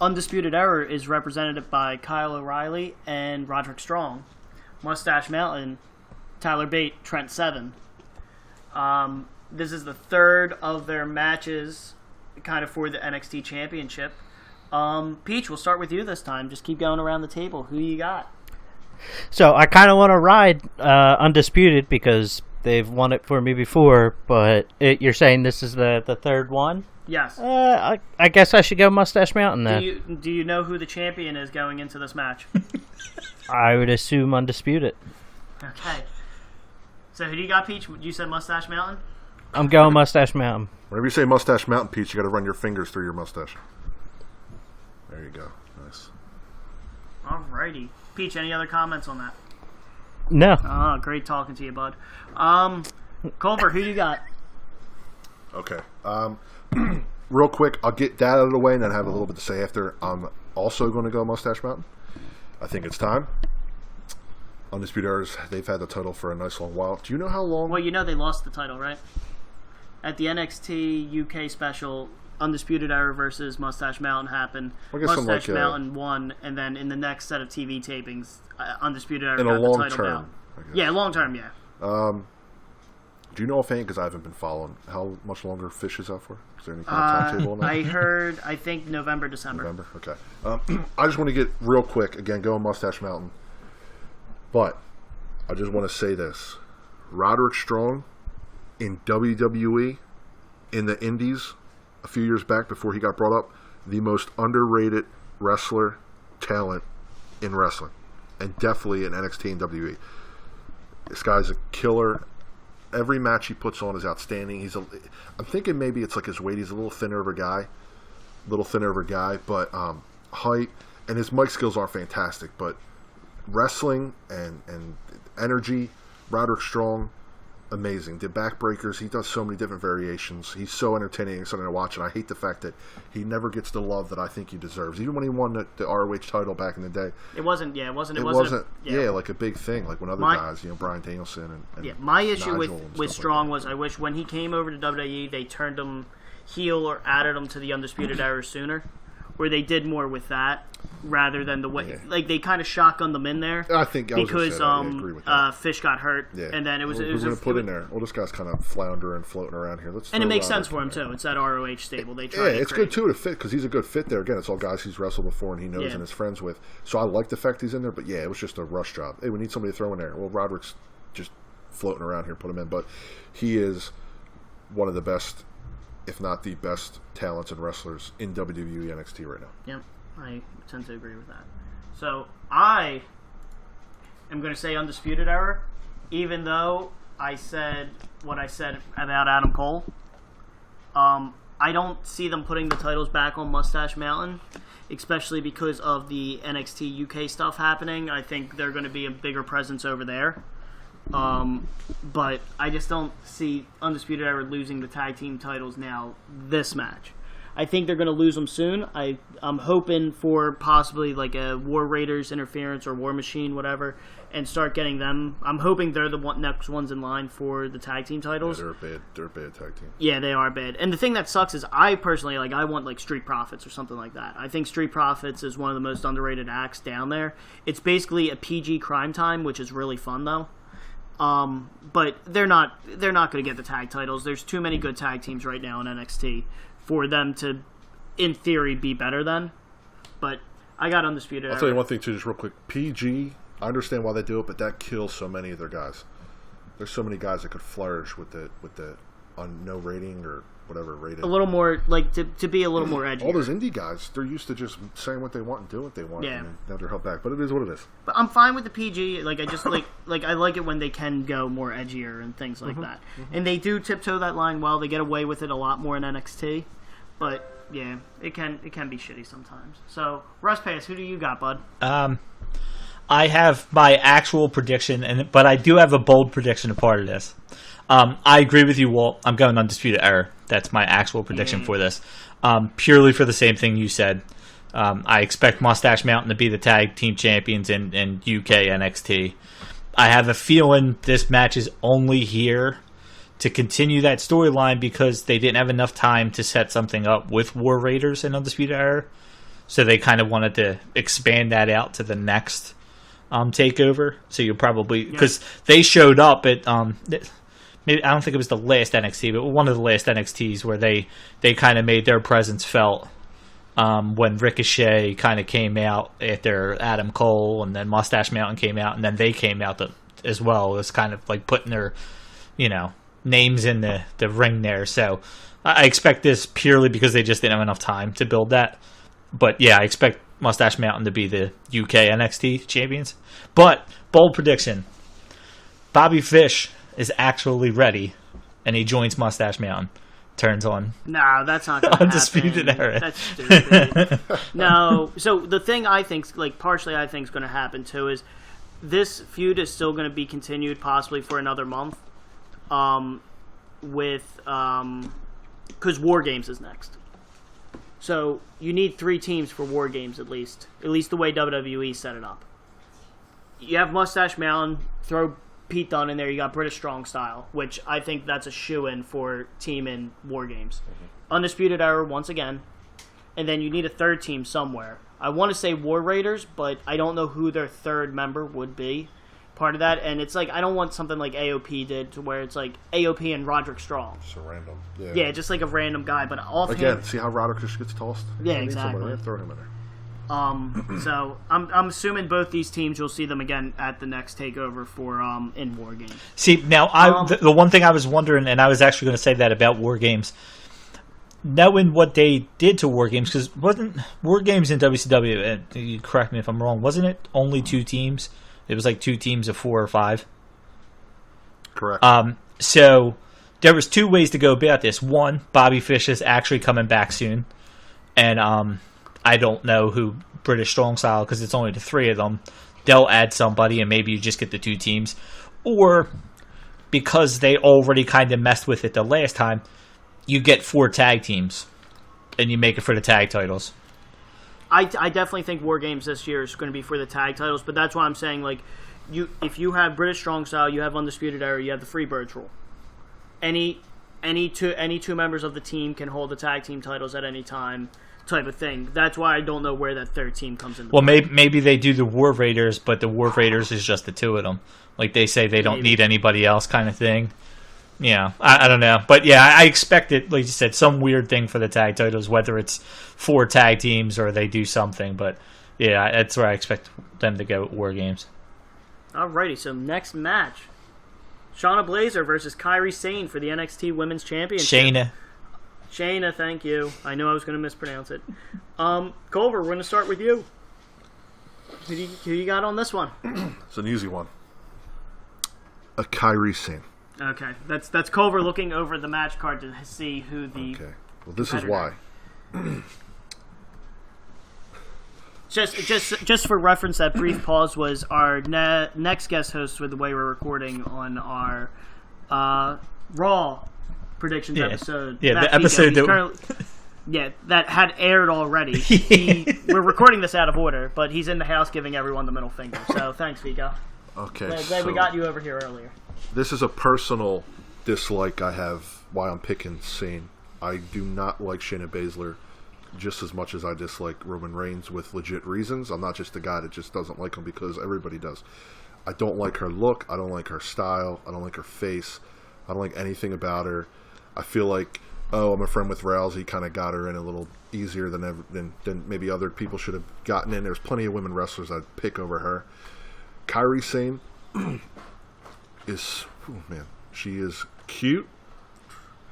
Undisputed Era is represented by Kyle O'Reilly and Roderick Strong. Mustache Mountain, Tyler Bate, Trent Seven. This is the 3rd of their matches kind of for the NXT Championship. Peach, we'll start with you this time. Just keep going around the table. Who you got? So I kind of want to ride Undisputed because they've won it for me before, but you're saying this is the 3rd one? Yes. I guess I should go Mustache Mountain then. Do you know who the champion is going into this match? I would assume Undisputed. Okay. So who do you got, Peach? You said Mustache Mountain? I'm going Mustache Mountain. Whenever you say Mustache Mountain, Peach, you got to run your fingers through your mustache. There you go. Nice. Alrighty. Peach, any other comments on that? No. Oh, great talking to you, bud. Culver, who you got? Okay. Real quick, I'll get that out of the way and then have a little bit to say after. I'm also going to go Mustache Mountain. I think it's time. Undisputed Eras, they've had the title for a nice long while. Do you know how long? Well, you know they lost the title, right? At the NXT UK special, Undisputed Era versus Mustache Mountain happened. I guess I'm Mustache like, Mountain won, and then in the next set of TV tapings, Undisputed Era in got a the long title term. down. I guess. Yeah, long term, yeah. Do you know offhand, because I haven't been following, how much longer Fish is out for? Is there any kind of timetable on that? I heard, I think November, December. November? Okay. I just want to get real quick, again, going Mustache Mountain. But I just want to say this. Roderick Strong in WWE, in the Indies, a few years back before he got brought up, the most underrated wrestler talent in wrestling. And definitely in NXT and WWE. This guy's a killer. Every match he puts on is outstanding. I'm thinking maybe it's like his weight. He's a little thinner of a guy. But height and his mic skills are fantastic. But wrestling and energy, Roderick Strong, amazing. The backbreakers, he does so many different variations. He's so entertaining and something to watch. And I hate the fact that he never gets the love that I think he deserves. Even when he won the ROH title back in the day, It wasn't like a big thing. Like when other guys, Bryan Danielson and my issue Nigel with and stuff Strong like was I wish when he came over to WWE they turned him heel or added him to the Undisputed Era sooner, where they did more with that rather than the way like they kind of shotgunned them in there. I think I was gonna because say that. I agree with that. Fish got hurt, Yeah. and then it was We're going to put in there. Well, this guy's kind of floundering, floating around here. and it makes sense for him too. It's that ROH stable. They try. Yeah, to it's create. good too to fit because he's a good fit there. Again, it's all guys he's wrestled before and he knows and is friends with. So I like the fact he's in there. But yeah, it was just a rush job. Hey, we need somebody to throw in there. Well, Roderick's just floating around here. Put him in. But he is one of the best, if not the best, talents and wrestlers in WWE NXT right now. Yep, I tend to agree with that. So I am going to say Undisputed Era, even though I said what I said about Adam Cole. I don't see them putting the titles back on Mustache Mountain, especially because of the NXT UK stuff happening. I think they're going to be a bigger presence over there. But I just don't see Undisputed Era losing the tag team titles now this match. I think they're going to lose them soon. I'm hoping for possibly like a War Raiders interference or War Machine, whatever, and start getting them. I'm hoping they're the next ones in line for the tag team titles. Yeah, they're a bad tag team. Yeah, they are bad. And the thing that sucks is I personally, I want like Street Profits or something like that. I think Street Profits is one of the most underrated acts down there. It's basically a PG Crime Time, which is really fun though. But they're not going to get the tag titles. There's too many good tag teams right now in NXT for them to, in theory, be better than. But I got Undisputed. I'll tell you one thing too, just real quick. PG, I understand why they do it, but that kills so many of their guys. There's so many guys that could flourish with the on no rating or whatever rating. A little more to be a little more edgy. All those indie guys, they're used to just saying what they want and doing what they want. Yeah. And now they're held back, but it is what it is. But I'm fine with the PG. I just I like it when they can go more edgier and things like that. And they do tiptoe that line well. They get away with it a lot more in NXT. But yeah, it can be shitty sometimes. So Respass, who do you got, bud? I have my actual prediction, but I do have a bold prediction a part of this. I agree with you, Walt. I'm going Undisputed Era. That's my actual prediction for this. Purely for the same thing you said. I expect Mustache Mountain to be the tag team champions in UK NXT. I have a feeling this match is only here to continue that storyline because they didn't have enough time to set something up with War Raiders and Undisputed Era. So they kind of wanted to expand that out to the next takeover. So you'll probably... Because they showed up at... maybe I don't think it was the last NXT, but one of the last NXTs where they kind of made their presence felt when Ricochet kind of came out after Adam Cole, and then Mustache Mountain came out, and then they came out as well. It was kind of like putting their, names in the ring there. So I expect this purely because they just didn't have enough time to build that. But yeah, I expect Mustache Mountain to be the UK NXT champions. But bold prediction: Bobby Fish is actually ready, and he joins Mustache Mountain. Turns on. No, that's not going to Undisputed Era. That's stupid. No. So the thing I think, partially I think is going to happen too is this feud is still going to be continued possibly for another month, because War Games is next. So you need 3 teams for War Games at least the way WWE set it up. You have Mustache Mountain, throw Pete Dunne in there, you got British Strong Style, which I think that's a shoo-in for team in War Games. Undisputed Era once again, and then you need a third team somewhere. I want to say War Raiders, but I don't know who their third member would be part of that, and it's I don't want something like AOP did, to where it's AOP and Roderick Strong. Just a random. Yeah, just a random guy, but offhand... Again, see how Roderick just gets tossed? Yeah, exactly. Throw him in there. So I'm assuming both these teams, you'll see them again at the next takeover for in War Games. See, now the one thing I was wondering, and I was actually going to say that about War Games, knowing what they did to War Games, because wasn't War Games in WCW, and you correct me if I'm wrong, wasn't it only 2 teams? It was 2 teams of 4 or 5. Correct. So there was 2 ways to go about this. One, Bobby Fish is actually coming back soon, and I don't know who British Strong Style, because it's only the 3 of them. They'll add somebody, and maybe you just get the 2 teams. Or, because they already kind of messed with it the last time, you get 4 tag teams, and you make it for the tag titles. I definitely think War Games this year is going to be for the tag titles, but that's why I'm saying, if you have British Strong Style, you have Undisputed Era, you have the Freebirds rule. Any two members of the team can hold the tag team titles at any time, type of thing. That's why I don't know where that third team comes in. Well, maybe they do the War Raiders, but the War Raiders is just the 2 of them. They say they don't need anybody else, kind of thing. Yeah, I don't know. But yeah, I expect it, like you said, some weird thing for the tag titles, whether it's 4 tag teams or they do something. But yeah, that's where I expect them to go at War Games. Alrighty, so next match. Shauna Blazer versus Kyrie Sane for the NXT Women's Championship. Shayna, thank you. I knew I was going to mispronounce it. Culver, we're going to start with you. Who you got on this one? It's an easy one. A Kyrie Sane. Okay, that's Culver looking over the match card to see who the. Okay. Well, this is why. Just for reference, that brief pause was our next guest host with the way we're recording on our Raw predictions episode. Yeah, the episode that had aired already. We're recording this out of order, but he's in the house giving everyone the middle finger. So thanks, Vico. Okay. Glad we got you over here earlier. This is a personal dislike I have why I'm picking Sane. I do not like Shayna Baszler just as much as I dislike Roman Reigns with legit reasons. I'm not just a guy that just doesn't like him because everybody does. I don't like her look. I don't like her style. I don't like her face. I don't like anything about her. I feel like, I'm a friend with Rousey, kind of got her in a little easier than maybe other people should have gotten in. There's plenty of women wrestlers I'd pick over her. Kyrie Sane she is cute.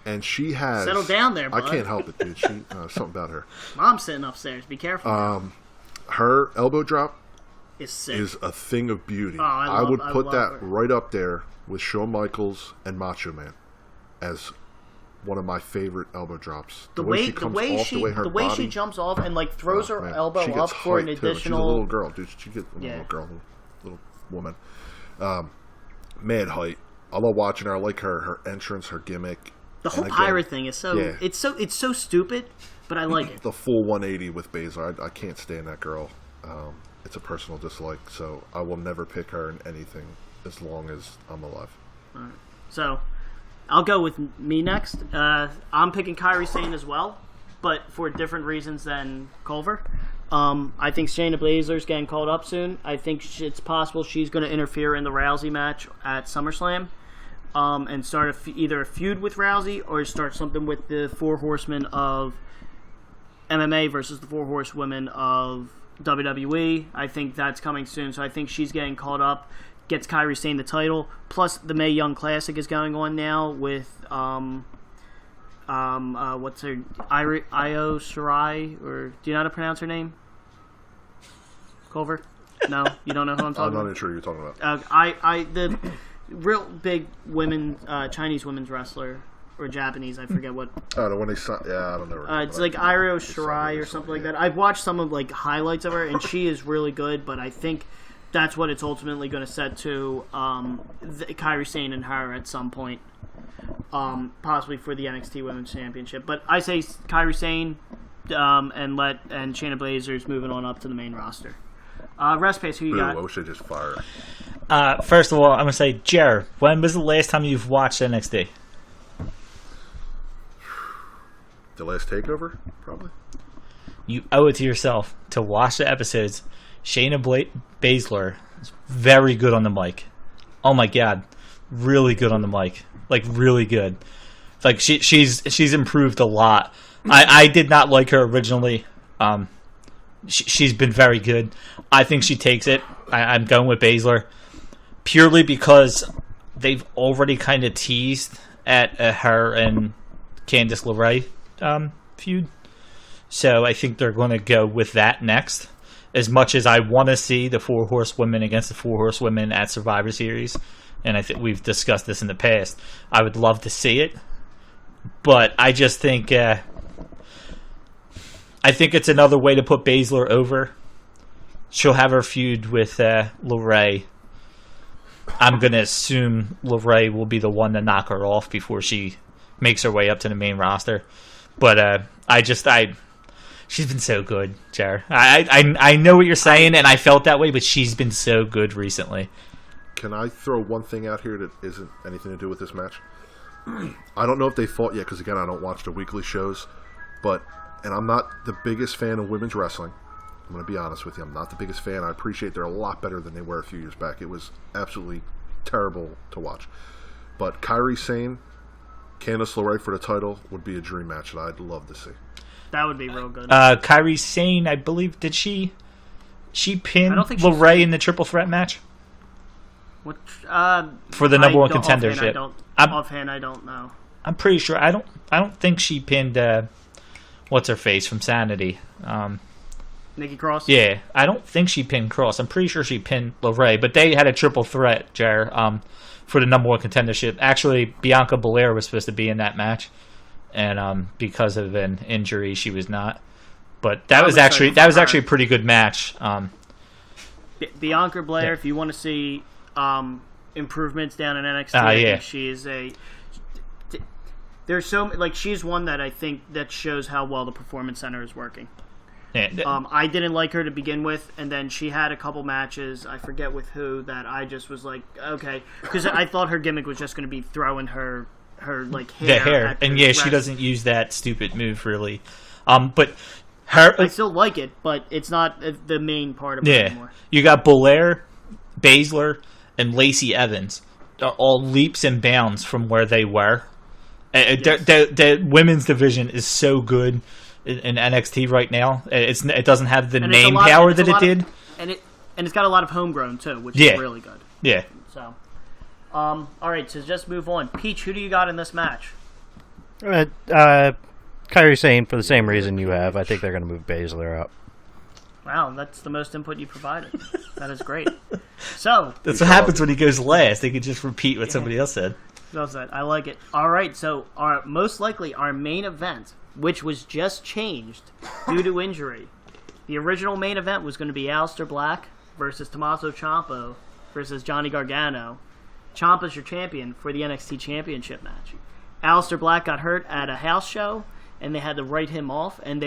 And she has... Settle down there, bud. I can't help it, dude. Something about her. Mom's sitting upstairs. Be careful. Her elbow drop is sick. Is a thing of beauty. Oh, I would put that her. right up there with Shawn Michaels and Macho Man as one of my favorite elbow drops. The way she jumps off and like throws her elbow up for an additional. She's a little girl, dude. She gets little woman. Mad height. I love watching her. I like her entrance, her gimmick. The whole pirate thing is it's so stupid, but I like it. The full 180 with Baszler, I can't stand that girl. It's a personal dislike, so I will never pick her in anything as long as I'm alive. All right. So, I'll go with me next. I'm picking Kyrie Sane as well, but for different reasons than Culver. I think Shayna Baszler's getting called up soon. I think it's possible she's going to interfere in the Rousey match at SummerSlam. And start either a feud with Rousey or start something with the Four Horsemen of MMA versus the Four Horsewomen of WWE. I think that's coming soon, so I think she's getting called up, gets Kyrie Sane the title. Plus, the Mae Young Classic is going on now with what's her Io Shirai, or do you know how to pronounce her name? Culver? No, you don't know who I'm talking about. I'm not even sure who you're talking about. The real big Chinese women's wrestler or Japanese, I forget what. Oh, the one they I don't know. It's like Io Shirai or something like that. I've watched some of like highlights of her, and she is really good. But I think that's what it's ultimately going to set to Kyrie Sane and her at some point, possibly for the NXT Women's Championship. But I say Kyrie Sane and Shayna Baszler's moving on up to the main roster. Respass, who you got? I wish they just fired. First of all, I'm going to say, Jer, when was the last time you've watched NXT? The last takeover, probably. You owe it to yourself to watch the episodes. Shayna Baszler is very good on the mic. Oh my god, really good on the mic. Like really good. Like she's improved a lot. I did not like her originally. She's been very good. I think she takes it. I'm going with Baszler purely because they've already kind of teased at her and Candice LeRae feud. So I think they're going to go with that next. As much as I want to see the Four Horsewomen against the Four Horsewomen at Survivor Series, and I think we've discussed this in the past, I would love to see it. But I just think it's another way to put Baszler over. She'll have her feud with LeRae. I'm going to assume LeRae will be the one to knock her off before she makes her way up to the main roster. But she's been so good, Jer. I know what you're saying, and I felt that way, but she's been so good recently. Can I throw one thing out here that isn't anything to do with this match? I don't know if they fought yet, because again, I don't watch the weekly shows, and I'm not the biggest fan of women's wrestling. I'm going to be honest with you. I'm not the biggest fan. I appreciate they're a lot better than they were a few years back. It was absolutely terrible to watch. But Kyrie Sane, Candice LeRae for the title would be a dream match that I'd love to see. That would be real good. Kyrie Sane, I believe, did she pin LeRae in the triple threat match? What, for the number one contendership. Offhand, I don't know. I'm pretty sure. I don't think she pinned what's her face from Sanity. Nikki Cross? Yeah, I don't think she pinned Cross. I'm pretty sure she pinned LeRae, but they had a triple threat, Jer, for the number one contendership. Actually, Bianca Belair was supposed to be in that match, and because of an injury, she was not. But that was actually a pretty good match. Bianca Belair, if you want to see improvements down in NXT, I think she is a. There's she's one that I think that shows how well the Performance Center is working. Yeah. I didn't like her to begin with, and then she had a couple matches, I forget with who, that I just was like, okay, because I thought her gimmick was just going to be throwing her hair. The hair, and she doesn't use that stupid move really. But I still like it, but it's not the main part of it anymore. You got Belair, Baszler, and Lacey Evans, all leaps and bounds from where they were. Yes. The women's division is so good in NXT right now. It doesn't have the name power that it did, and it's got a lot of homegrown too, which is really good. Yeah. So, all right, so just move on. Peach, who do you got in this match? Kyrie Sane, for the same reason you have. I think they're going to move Baszler up. Wow, that's the most input you provided. That is great. So that's what happens when he goes last. They can just repeat what somebody else said. Well said. I like it. All right, so most likely our main event, which was just changed due to injury. The original main event was going to be Alistair Black versus Tommaso Ciampa versus Johnny Gargano. Ciampa's your champion for the NXT Championship match. Alistair Black got hurt at a house show, and they had to write him off, and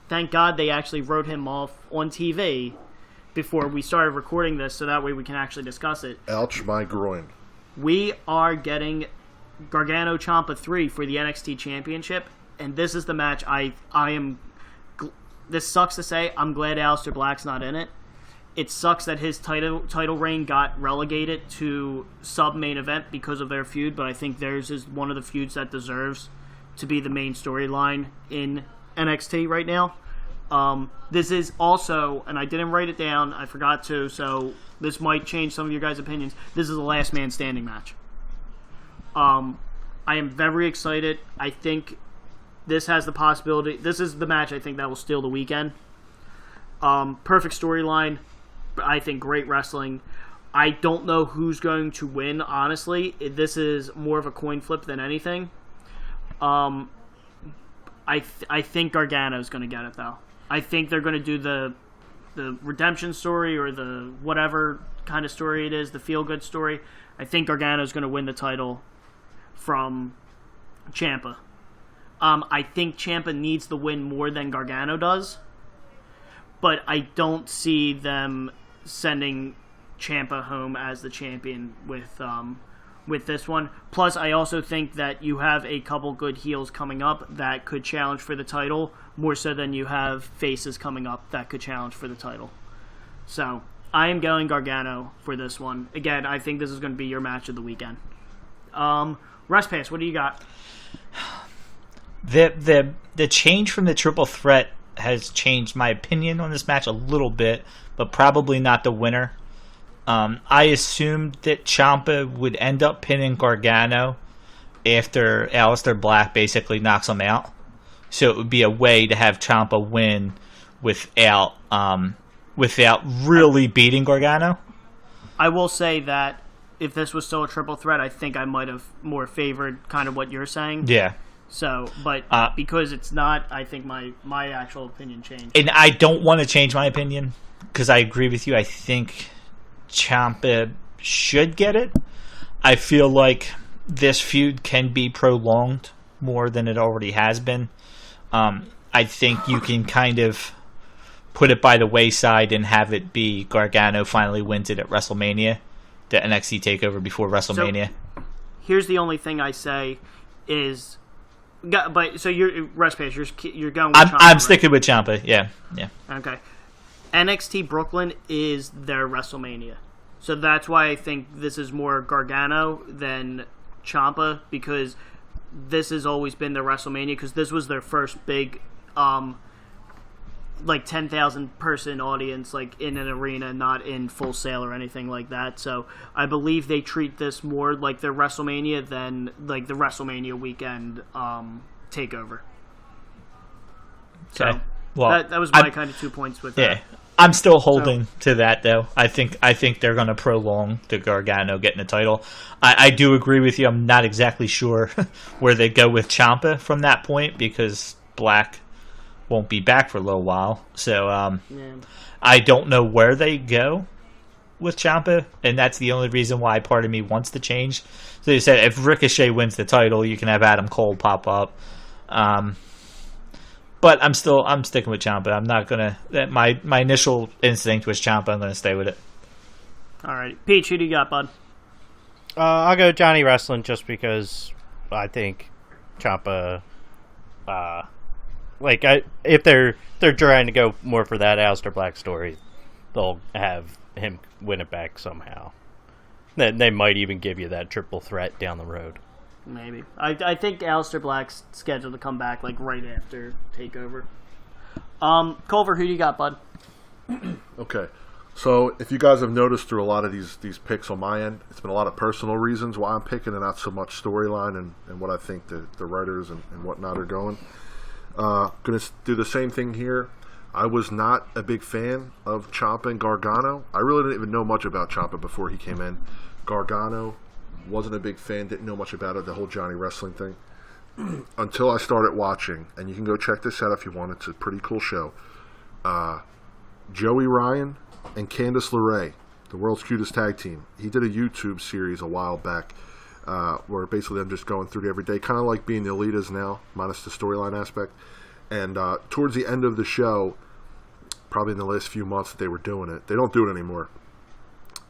thank God they actually wrote him off on TV before we started recording this, so that way we can actually discuss it. Ouch, my groin. We are getting Gargano Ciampa 3 for the NXT Championship, and this is the match I am... This sucks to say. I'm glad Alistair Black's not in it. It sucks that his title reign got relegated to sub-main event because of their feud, but I think theirs is one of the feuds that deserves to be the main storyline in NXT right now. This is also, and I didn't write it down, I forgot to, so this might change some of your guys' opinions. This is a last man standing match. I am very excited. I think this has the possibility. This is the match I think that will steal the weekend. Perfect storyline. I think great wrestling. I don't know who's going to win, honestly. This is more of a coin flip than anything. I think Gargano's going to get it, though. I think they're going to do the redemption story or the whatever kind of story it is, the feel-good story. I think Gargano's going to win the title from Ciampa. I think Ciampa needs the win more than Gargano does, but I don't see them sending Ciampa home as the champion with this one. Plus, I also think that you have a couple good heels coming up that could challenge for the title, more so than you have faces coming up that could challenge for the title. So, I am going Gargano for this one. Again, I think this is going to be your match of the weekend. Respass, what do you got? The change from the triple threat has changed my opinion on this match a little bit, but probably not the winner. I assumed that Ciampa would end up pinning Gargano after Alistair Black basically knocks him out. So it would be a way to have Ciampa win without really beating Gargano. I will say that if this was still a triple threat, I think I might have more favored kind of what you're saying. Yeah. So, but because it's not, I think my actual opinion changed. And I don't want to change my opinion because I agree with you. I think Ciampa should get it. I feel like this feud can be prolonged more than it already has been. I think you can kind of put it by the wayside and have it be Gargano finally wins it at WrestleMania, the NXT Takeover before WrestleMania. So, here's the only thing I say is, but so you're Respass, you're going with Ciampa, I'm sticking with Ciampa. Yeah. Okay. NXT Brooklyn is their WrestleMania. So that's why I think this is more Gargano than Ciampa, because this has always been their WrestleMania, because this was their first big, like 10,000 person audience, like in an arena, not in Full Sail or anything like that. So I believe they treat this more like their WrestleMania than like the WrestleMania weekend takeover. Okay. So Well, that was my kind of 2 points with yeah. that. I'm still holding to that, though. I think they're going to prolong the Gargano getting the title. I do agree with you. I'm not exactly sure where they go with Ciampa from that point because Black won't be back for a little while. So I don't know where they go with Ciampa, and that's the only reason why part of me wants to change. So they said if Ricochet wins the title, you can have Adam Cole pop up. But I'm sticking with Ciampa. I'm not gonna. My initial instinct was Ciampa. I'm gonna stay with it. All right, Peach, who do you got, bud? I'll go Johnny Wrestling just because I think Ciampa. If they're trying to go more for that Alistair Black story, they'll have him win it back somehow. Then they might even give you that triple threat down the road. Maybe. I think Alistair Black's scheduled to come back like right after Takeover. Culver, who do you got, bud? Okay. So if you guys have noticed through a lot of these picks on my end, it's been a lot of personal reasons why I'm picking and not so much storyline and what I think the writers and whatnot are going. Going to do the same thing here. I was not a big fan of Ciampa and Gargano. I really didn't even know much about Ciampa before he came in. Gargano, wasn't a big fan, didn't know much about it, the whole Johnny Wrestling thing, until I started watching. And you can go check this out if you want. It's a pretty cool show. Joey Ryan and Candice LeRae, the world's cutest tag team. He did a YouTube series a while back where basically I'm just going through it every day, kind of like being the Elite is now, minus the storyline aspect. And towards the end of the show, probably in the last few months that they were doing it, they don't do it anymore.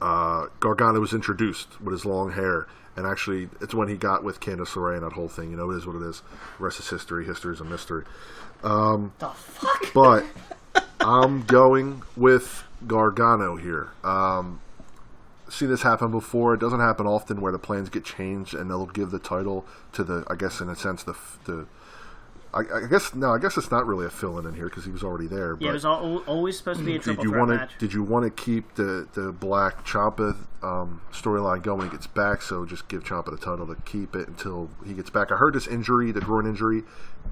Gargano was introduced with his long hair, and actually it's when he got with Candice LeRae and that whole thing. You know, it is what it is. The rest is history. History is a mystery. The fuck? But I'm going with Gargano here. Seen this happen before. It doesn't happen often where the plans get changed and they'll give the title to the, I guess in a sense, I guess it's not really a fill-in in here because he was already there. But Yeah, it was always supposed to be a triple threat match. Did you want to keep the Black Ciampa storyline going when he gets back? So just give Ciampa the title to keep it until he gets back. I heard this injury, the groin injury,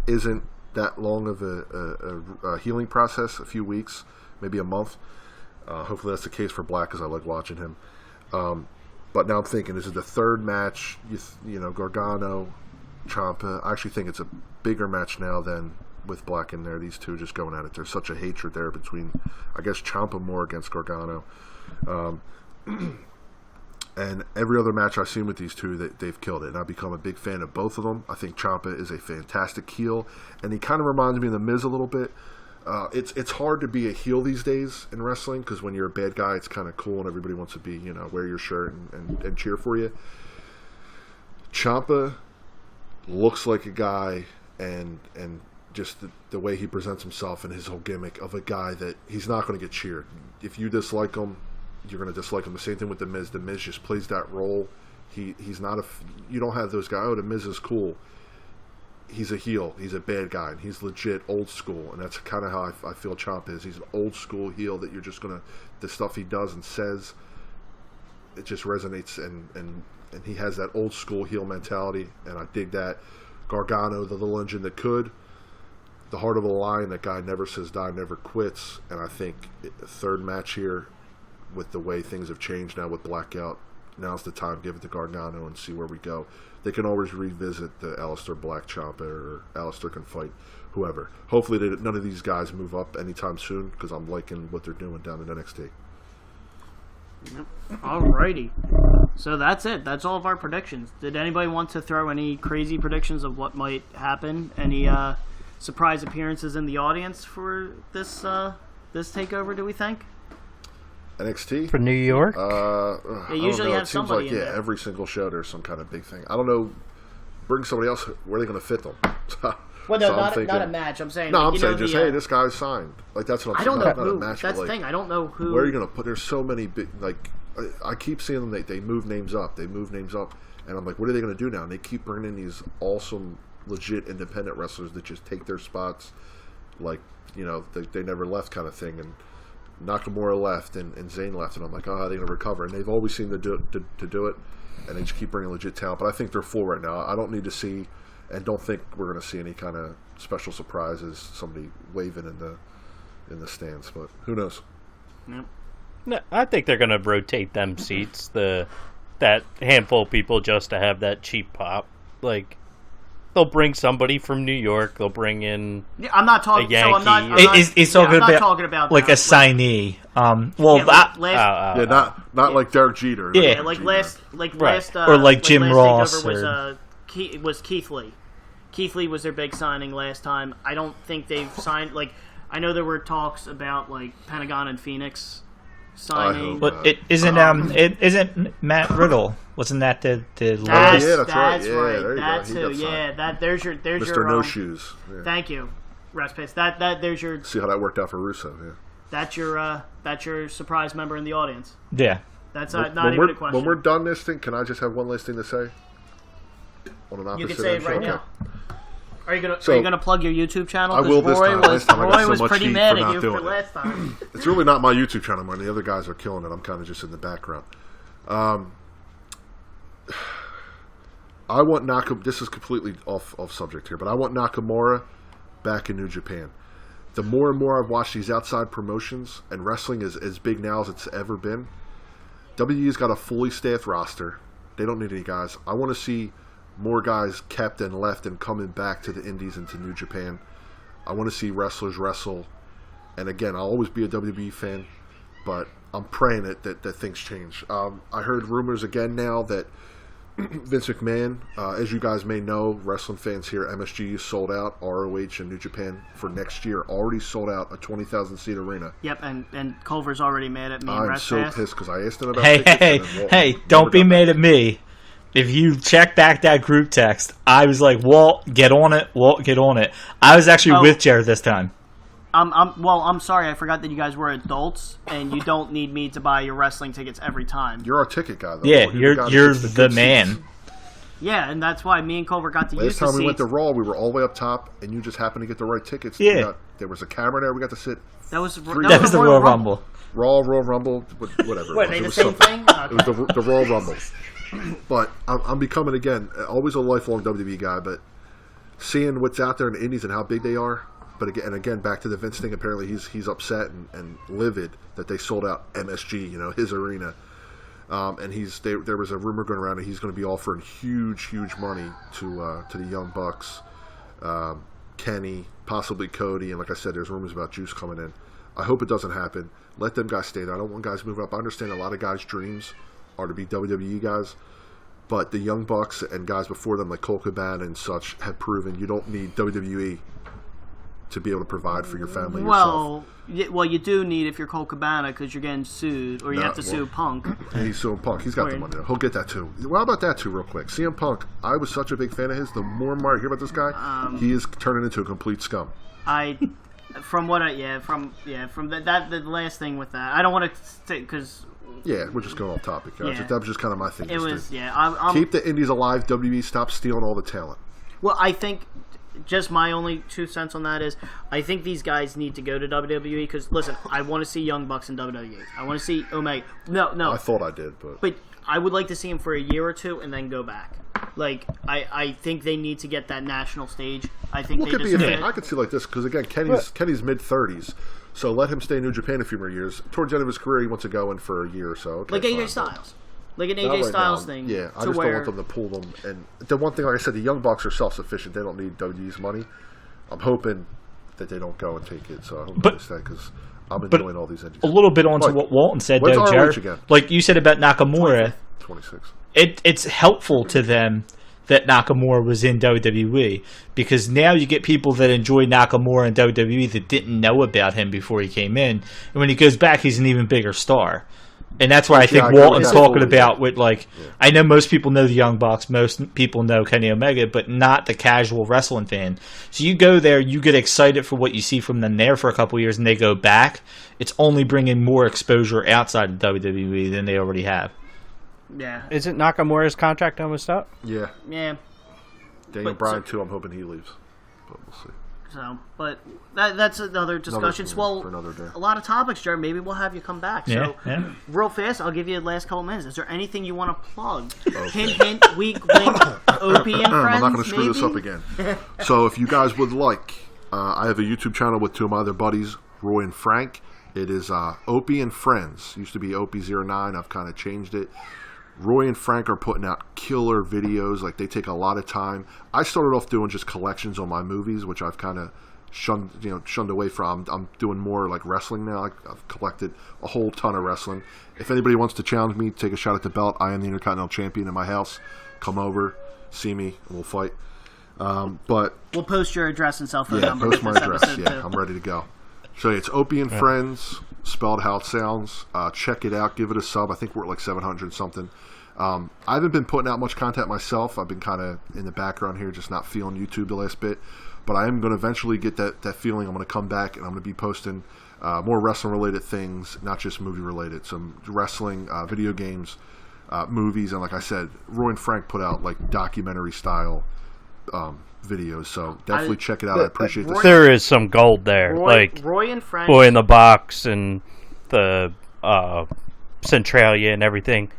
isn't that long of a healing process. A few weeks, maybe a month. Hopefully that's the case for Black because I like watching him. But now I'm thinking, this is the third match. You know, Gargano, Ciampa. I actually think it's a bigger match now than with Black in there. These two just going at it. There's such a hatred there between, I guess, Ciampa more against Gargano. And every other match I've seen with these two, they've killed it. And I've become a big fan of both of them. I think Ciampa is a fantastic heel. And he kind of reminds me of The Miz a little bit. It's hard to be a heel these days in wrestling because when you're a bad guy, it's kind of cool and everybody wants to be, you know, wear your shirt and cheer for you. Ciampa looks like a guy and just the way he presents himself and his whole gimmick of a guy that he's not going to get cheered. If you dislike him, you're going to dislike him. The same thing with The Miz. The Miz just plays that role. He's not you don't have those guys, oh, The Miz is cool. He's a heel. He's a bad guy. And he's legit old school. And that's kind of how I feel Ciampa is. He's an old school heel that you're just going to, the stuff he does and says, it just resonates and he has that old school heel mentality, and I dig that. Gargano, the little engine that could, the heart of the lion, that guy never says die, never quits, and I think third match here, with the way things have changed now with Blackout, now's the time, give it to Gargano and see where we go. They can always revisit the Alistair Black Ciampa, or Alistair can fight whoever. Hopefully none of these guys move up anytime soon, because I'm liking what they're doing down in NXT. Alrighty. So that's it. That's all of our predictions. Did anybody want to throw any crazy predictions of what might happen? Any surprise appearances in the audience for this takeover, do we think? NXT? For New York? They usually have it seems somebody like, in there. every single show there's some kind of big thing. I don't know. Bring somebody else. Where are they going to fit them? Well, no, So I'm not thinking- a match. I'm saying. No, like, I'm you saying know, just, hey, this guy's signed. Like, that's what I'm I saying. don't know Not a who. match, That's but, the like, thing. I don't know who. where are you going to put? There's so many big, like, I keep seeing them. They move names up. They move names up. And I'm like, what are they going to do now? And they keep bringing in these awesome, legit independent wrestlers that just take their spots, like, you know, they never left kind of thing. And Nakamura left and Sane left. And I'm like, oh, how are they going to recover? And they've always seemed to do it. And they just keep bringing legit talent. But I think they're full right now. I don't need to see and don't think we're going to see any kind of special surprises, somebody waving in the stands. But who knows? Yep. No, I think they're going to rotate them seats, that handful of people, just to have that cheap pop. Like, they'll bring somebody from New York. They'll bring in I'm not talking. a Yankee. So I'm not. He's talking I'm not about talking about like that. a signee. Last, Not like Derek Jeter. Yeah. yeah, like Right. last, Or like Jim last Ross takeover was Keith Lee. Keith Lee was their big signing last time. I don't think they've signed. Like, I know there were talks about like Pentagon and Phoenix signing. But it isn't Matt Riddle? Wasn't that the That's, yeah, that's right. that's Yeah, right. there you That's go. He who. got Yeah, signed. that there's your Mr. No Shoes. Yeah. Thank you, Respass. That there's your See how that worked out for Russo. Yeah. that's your surprise member in the audience. Yeah. That's When not even we're- a question. When we're done this thing, can I just have one last thing to say? On an You opposite can say it end? right Okay. now. Are you So- gonna plug your YouTube channel? I will 'Cause this Roy time. was Last time I got Roy so was much pretty heat mad for at not you for doing it. last time. It's really not my YouTube channel, man. The other guys are killing it. I'm kind of just in the background. I want Nakamura. This is completely off subject here, but I want Nakamura back in New Japan. The more and more I've watched these outside promotions, and wrestling is as big now as it's ever been, WWE's got a fully staffed roster. They don't need any guys. I want to see more guys kept and left and coming back to the indies and to New Japan. I want to see wrestlers wrestle. And again, I'll always be a WWE fan, but I'm praying that things change. I heard rumors again now that Vince McMahon, as you guys may know, wrestling fans here, MSG sold out ROH and New Japan for next year. Already sold out a 20,000-seat arena. Yep, and Culver's already mad at me. I'm Respass. so pissed because I asked him about Hey, tickets. hey, and then Walt hey! never Don't be got mad back. at me. If you check back that group text, I was like, "Walt, get on it! Walt, get on it!" I was actually with Jer this time. I'm sorry, I forgot that you guys were adults, and you don't need me to buy your wrestling tickets every time. You're our ticket guy, though. Yeah, Walt. you're guy that you're gets the good man. seats. Yeah, and that's why me and Culver got to use Last the time we seats. went to Raw, we were all the way up top, and you just happened to get the right tickets. Yeah. There was a camera there. We got to sit. That was That was the Royal Rumble. Royal Rumble, whatever. What, it they was. the It was same something. thing? It was the Royal Rumble. But I'm becoming, again, always a lifelong WWE guy, but seeing what's out there in the indies and how big they are. But again, back to the Vince thing, apparently he's upset and livid that they sold out MSG, his arena. And there was a rumor going around that he's going to be offering huge money to the Young Bucks, Kenny, possibly Cody, and like I said, there's rumors about Juice coming in. I hope it doesn't happen. Let them guys stay there. I don't want guys moving up. I understand a lot of guys' dreams are to be WWE guys, but the Young Bucks and guys before them like Cole Cabana and such have proven you don't need WWE to be able to provide for your family yourself. Well, you do need if you're Cole Cabana because you're getting sued, or you have to sue Punk. And he's suing Punk. He's got the money. He'll get that too. Well, how about that too, real quick? CM Punk, I was such a big fan of his. The more and more I hear about this guy, he is turning into a complete scum. From the last thing with that, I don't want to because. Yeah, we're just going off topic. Yeah. That was just kind of my thing. It was, keep the indies alive, WWE. Stop stealing all the talent. Well, I think just my only 2 cents on that is I think these guys need to go to WWE because, listen, I want to see Young Bucks in WWE. I want to see Omega. No. I thought I did, but I would like to see him for a year or two and then go back. Like, I think they need to get that national stage. I think what they could just be I could see like this because again, Kenny's mid-30s. So let him stay in New Japan a few more years. Towards the end of his career, he wants to go in for a year or so. Okay, like AJ fine, Styles. Like an Not AJ right Styles now. thing. Yeah, I just don't want them to pull them. And the one thing, like I said, the Young Bucks are self-sufficient. They don't need WWE's money. I'm hoping that they don't go and take it. So I hope they stay because I'm enjoying all these injuries. A little bit onto what Walton said, when's though, ROH Jared. again? Like you said about Nakamura, 26. It's helpful to them that Nakamura was in WWE because now you get people that enjoy Nakamura in WWE that didn't know about him before he came in, and when he goes back, he's an even bigger star. And that's why I think Walton's talking about with I know most people know the Young Bucks, most people know Kenny Omega, but not the casual wrestling fan. So you go there, you get excited for what you see from them there for a couple of years, and they go back. It's only bringing more exposure outside of WWE than they already have. Yeah. Isn't Nakamura's contract almost up? Yeah. Yeah. Daniel Bryan, too. I'm hoping he leaves. But we'll see. So, but that's another discussion. For another day. A lot of topics, Jared. Maybe we'll have you come back. So, real fast, I'll give you the last couple minutes. Is there anything you want to plug? Hint, hint, wink, wink. Opie and Friends. I'm not going to screw maybe? this up again. So if you guys would like, I have a YouTube channel with two of my other buddies, Roy and Frank. It is Opie and Friends. Used to be Opie09. I've kind of changed it. Roy and Frank are putting out killer videos. Like, they take a lot of time. I started off doing just collections on my movies, which I've kind of shunned away from. I'm doing more like wrestling now. I've collected a whole ton of wrestling. If anybody wants to challenge me, take a shot at the belt. I am the Intercontinental Champion in my house. Come over, see me, and we'll fight. But we'll post your address and cell phone number. Post my address. Yeah, too. I'm ready to go. So it's Opie and Friends, spelled how it sounds. Check it out. Give it a sub. I think we're at like 700 something. I haven't been putting out much content myself. I've been kind of in the background here, just not feeling YouTube the last bit. But I am going to eventually get that feeling. I'm going to come back and I'm going to be posting more wrestling-related things, not just movie-related. Some wrestling, video games, movies, and like I said, Roy and Frank put out like documentary-style videos. So definitely check it out. I appreciate this. There is some gold there, Roy and Frank, Boy in the Box and the Centralia and everything.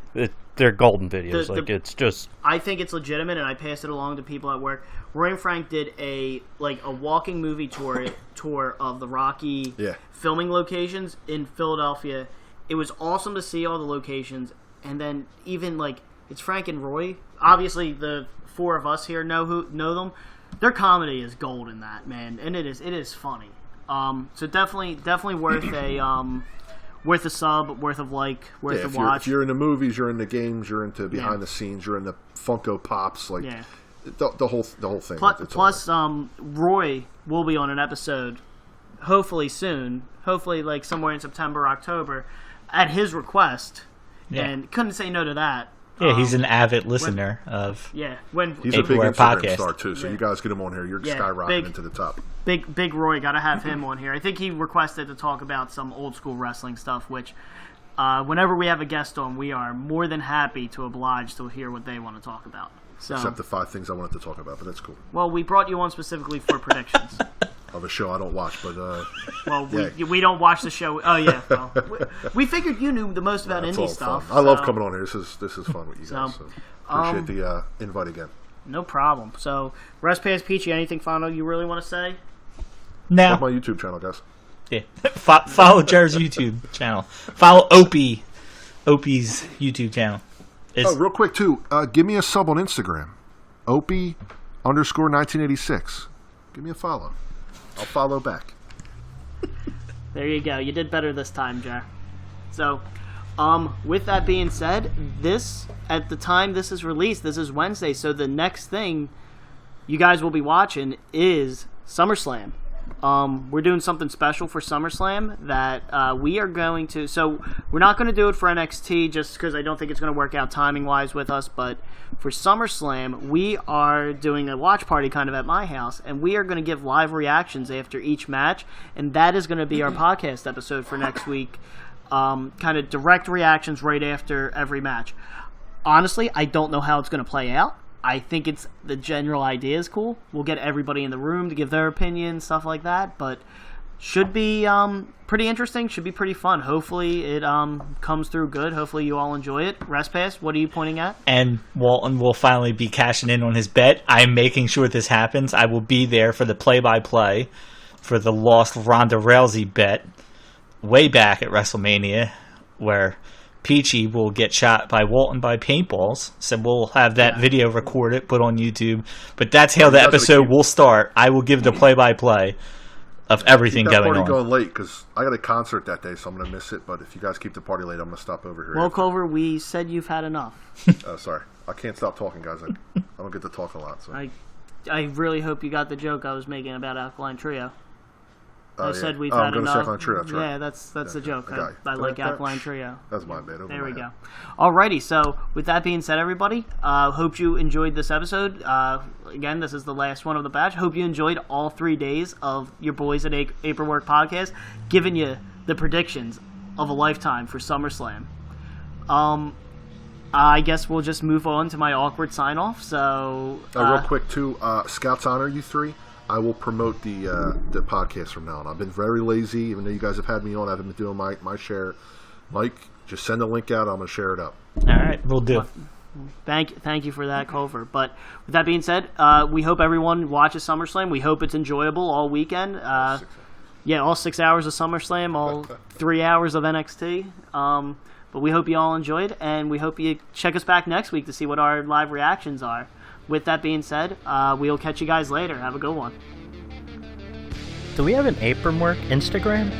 They're golden videos. It's just. I think it's legitimate, and I pass it along to people at work. Roy and Frank did a walking movie tour of the Rocky filming locations in Philadelphia. It was awesome to see all the locations, and then even it's Frank and Roy. Obviously, the four of us here know them. Their comedy is gold in that, man, and it is funny. So definitely worth a sub, worth a watch. If you're into movies, you're into games, you're into behind the scenes, you're into Funko Pops, the whole thing. Plus, Roy will be on an episode, hopefully soon, somewhere in September, October, at his request, and couldn't say no to that. Yeah, he's an avid listener of. Yeah, he's a big Instagram podcast star too. So you guys get him on here, you're skyrocketing to the top. Big Roy, gotta have him on here. I think he requested to talk about some old school wrestling stuff, which whenever we have a guest on, we are more than happy to oblige to hear what they want to talk about. So, except the 5 things I wanted to talk about, but that's cool. Well, we brought you on specifically for predictions. Of a show I don't watch, but we don't watch the show. Oh yeah, well, we figured you knew the most about indie stuff. I love coming on here. This is fun with you guys. So appreciate the invite again. No problem. So, Respass, Peachy, anything final you really want to say? No. Check my YouTube channel, guys. Yeah, follow Jer's YouTube channel. Follow Opie's YouTube channel. Real quick too. Give me a sub on Instagram, Opie_1986. Give me a follow. I'll follow back. There you go. You did better this time, Jer. So, with that being said, at the time this is released, this is Wednesday, so the next thing you guys will be watching is SummerSlam. We're doing something special for SummerSlam that we are going to... So, we're not going to do it for NXT just because I don't think it's going to work out timing-wise with us, but for SummerSlam, we are doing a watch party kind of at my house, and we are going to give live reactions after each match, and that is going to be our podcast episode for next week. Kind of direct reactions right after every match. Honestly, I don't know how it's going to play out. I think the general idea is cool. We'll get everybody in the room to give their opinion, stuff like that, but should be pretty interesting, should be pretty fun. Hopefully it comes through good. Hopefully you all enjoy it. Respass, what are you pointing at? And Walton will finally be cashing in on his bet. I'm making sure this happens. I will be there for the play-by-play for the lost Ronda Rousey bet way back at WrestleMania, where Peachy will get shot by Walton by paintballs. So we'll have that video recorded, put on YouTube. But that's how the episode will start. I will give the play-by-play of everything going on. Keep that party going late, because I got a concert that day, so I'm going to miss it. But if you guys keep the party late, I'm going to stop over here. Well, Culver, we said you've had enough. Sorry. I can't stop talking, guys. I don't get to talk a lot. So. I really hope you got the joke I was making about Alkaline Trio. I said we've had enough. Alkaline Trio, that's right. Yeah, that's the joke. I like Alkaline Trio. That's my bad. There we go. Alrighty, so with that being said, everybody, hope you enjoyed this episode. Again, this is the last one of the batch. Hope you enjoyed all 3 days of your boys at Paperwork Podcast, giving you the predictions of a lifetime for SummerSlam. I guess we'll just move on to my awkward sign-off. So, real quick, too, Scouts Honor, you three. I will promote the podcast from now on. I've been very lazy, even though you guys have had me on. I haven't been doing my share. Mike, just send a link out. I'm going to share it up. All right, we'll do. Thank you for that, Culver. But with that being said, we hope everyone watches SummerSlam. We hope it's enjoyable all weekend. All 6 hours of SummerSlam, all 3 hours of NXT. But we hope you all enjoyed, and we hope you check us back next week to see what our live reactions are. With that being said, we'll catch you guys later. Have a good one. Do we have an Apron Work Instagram?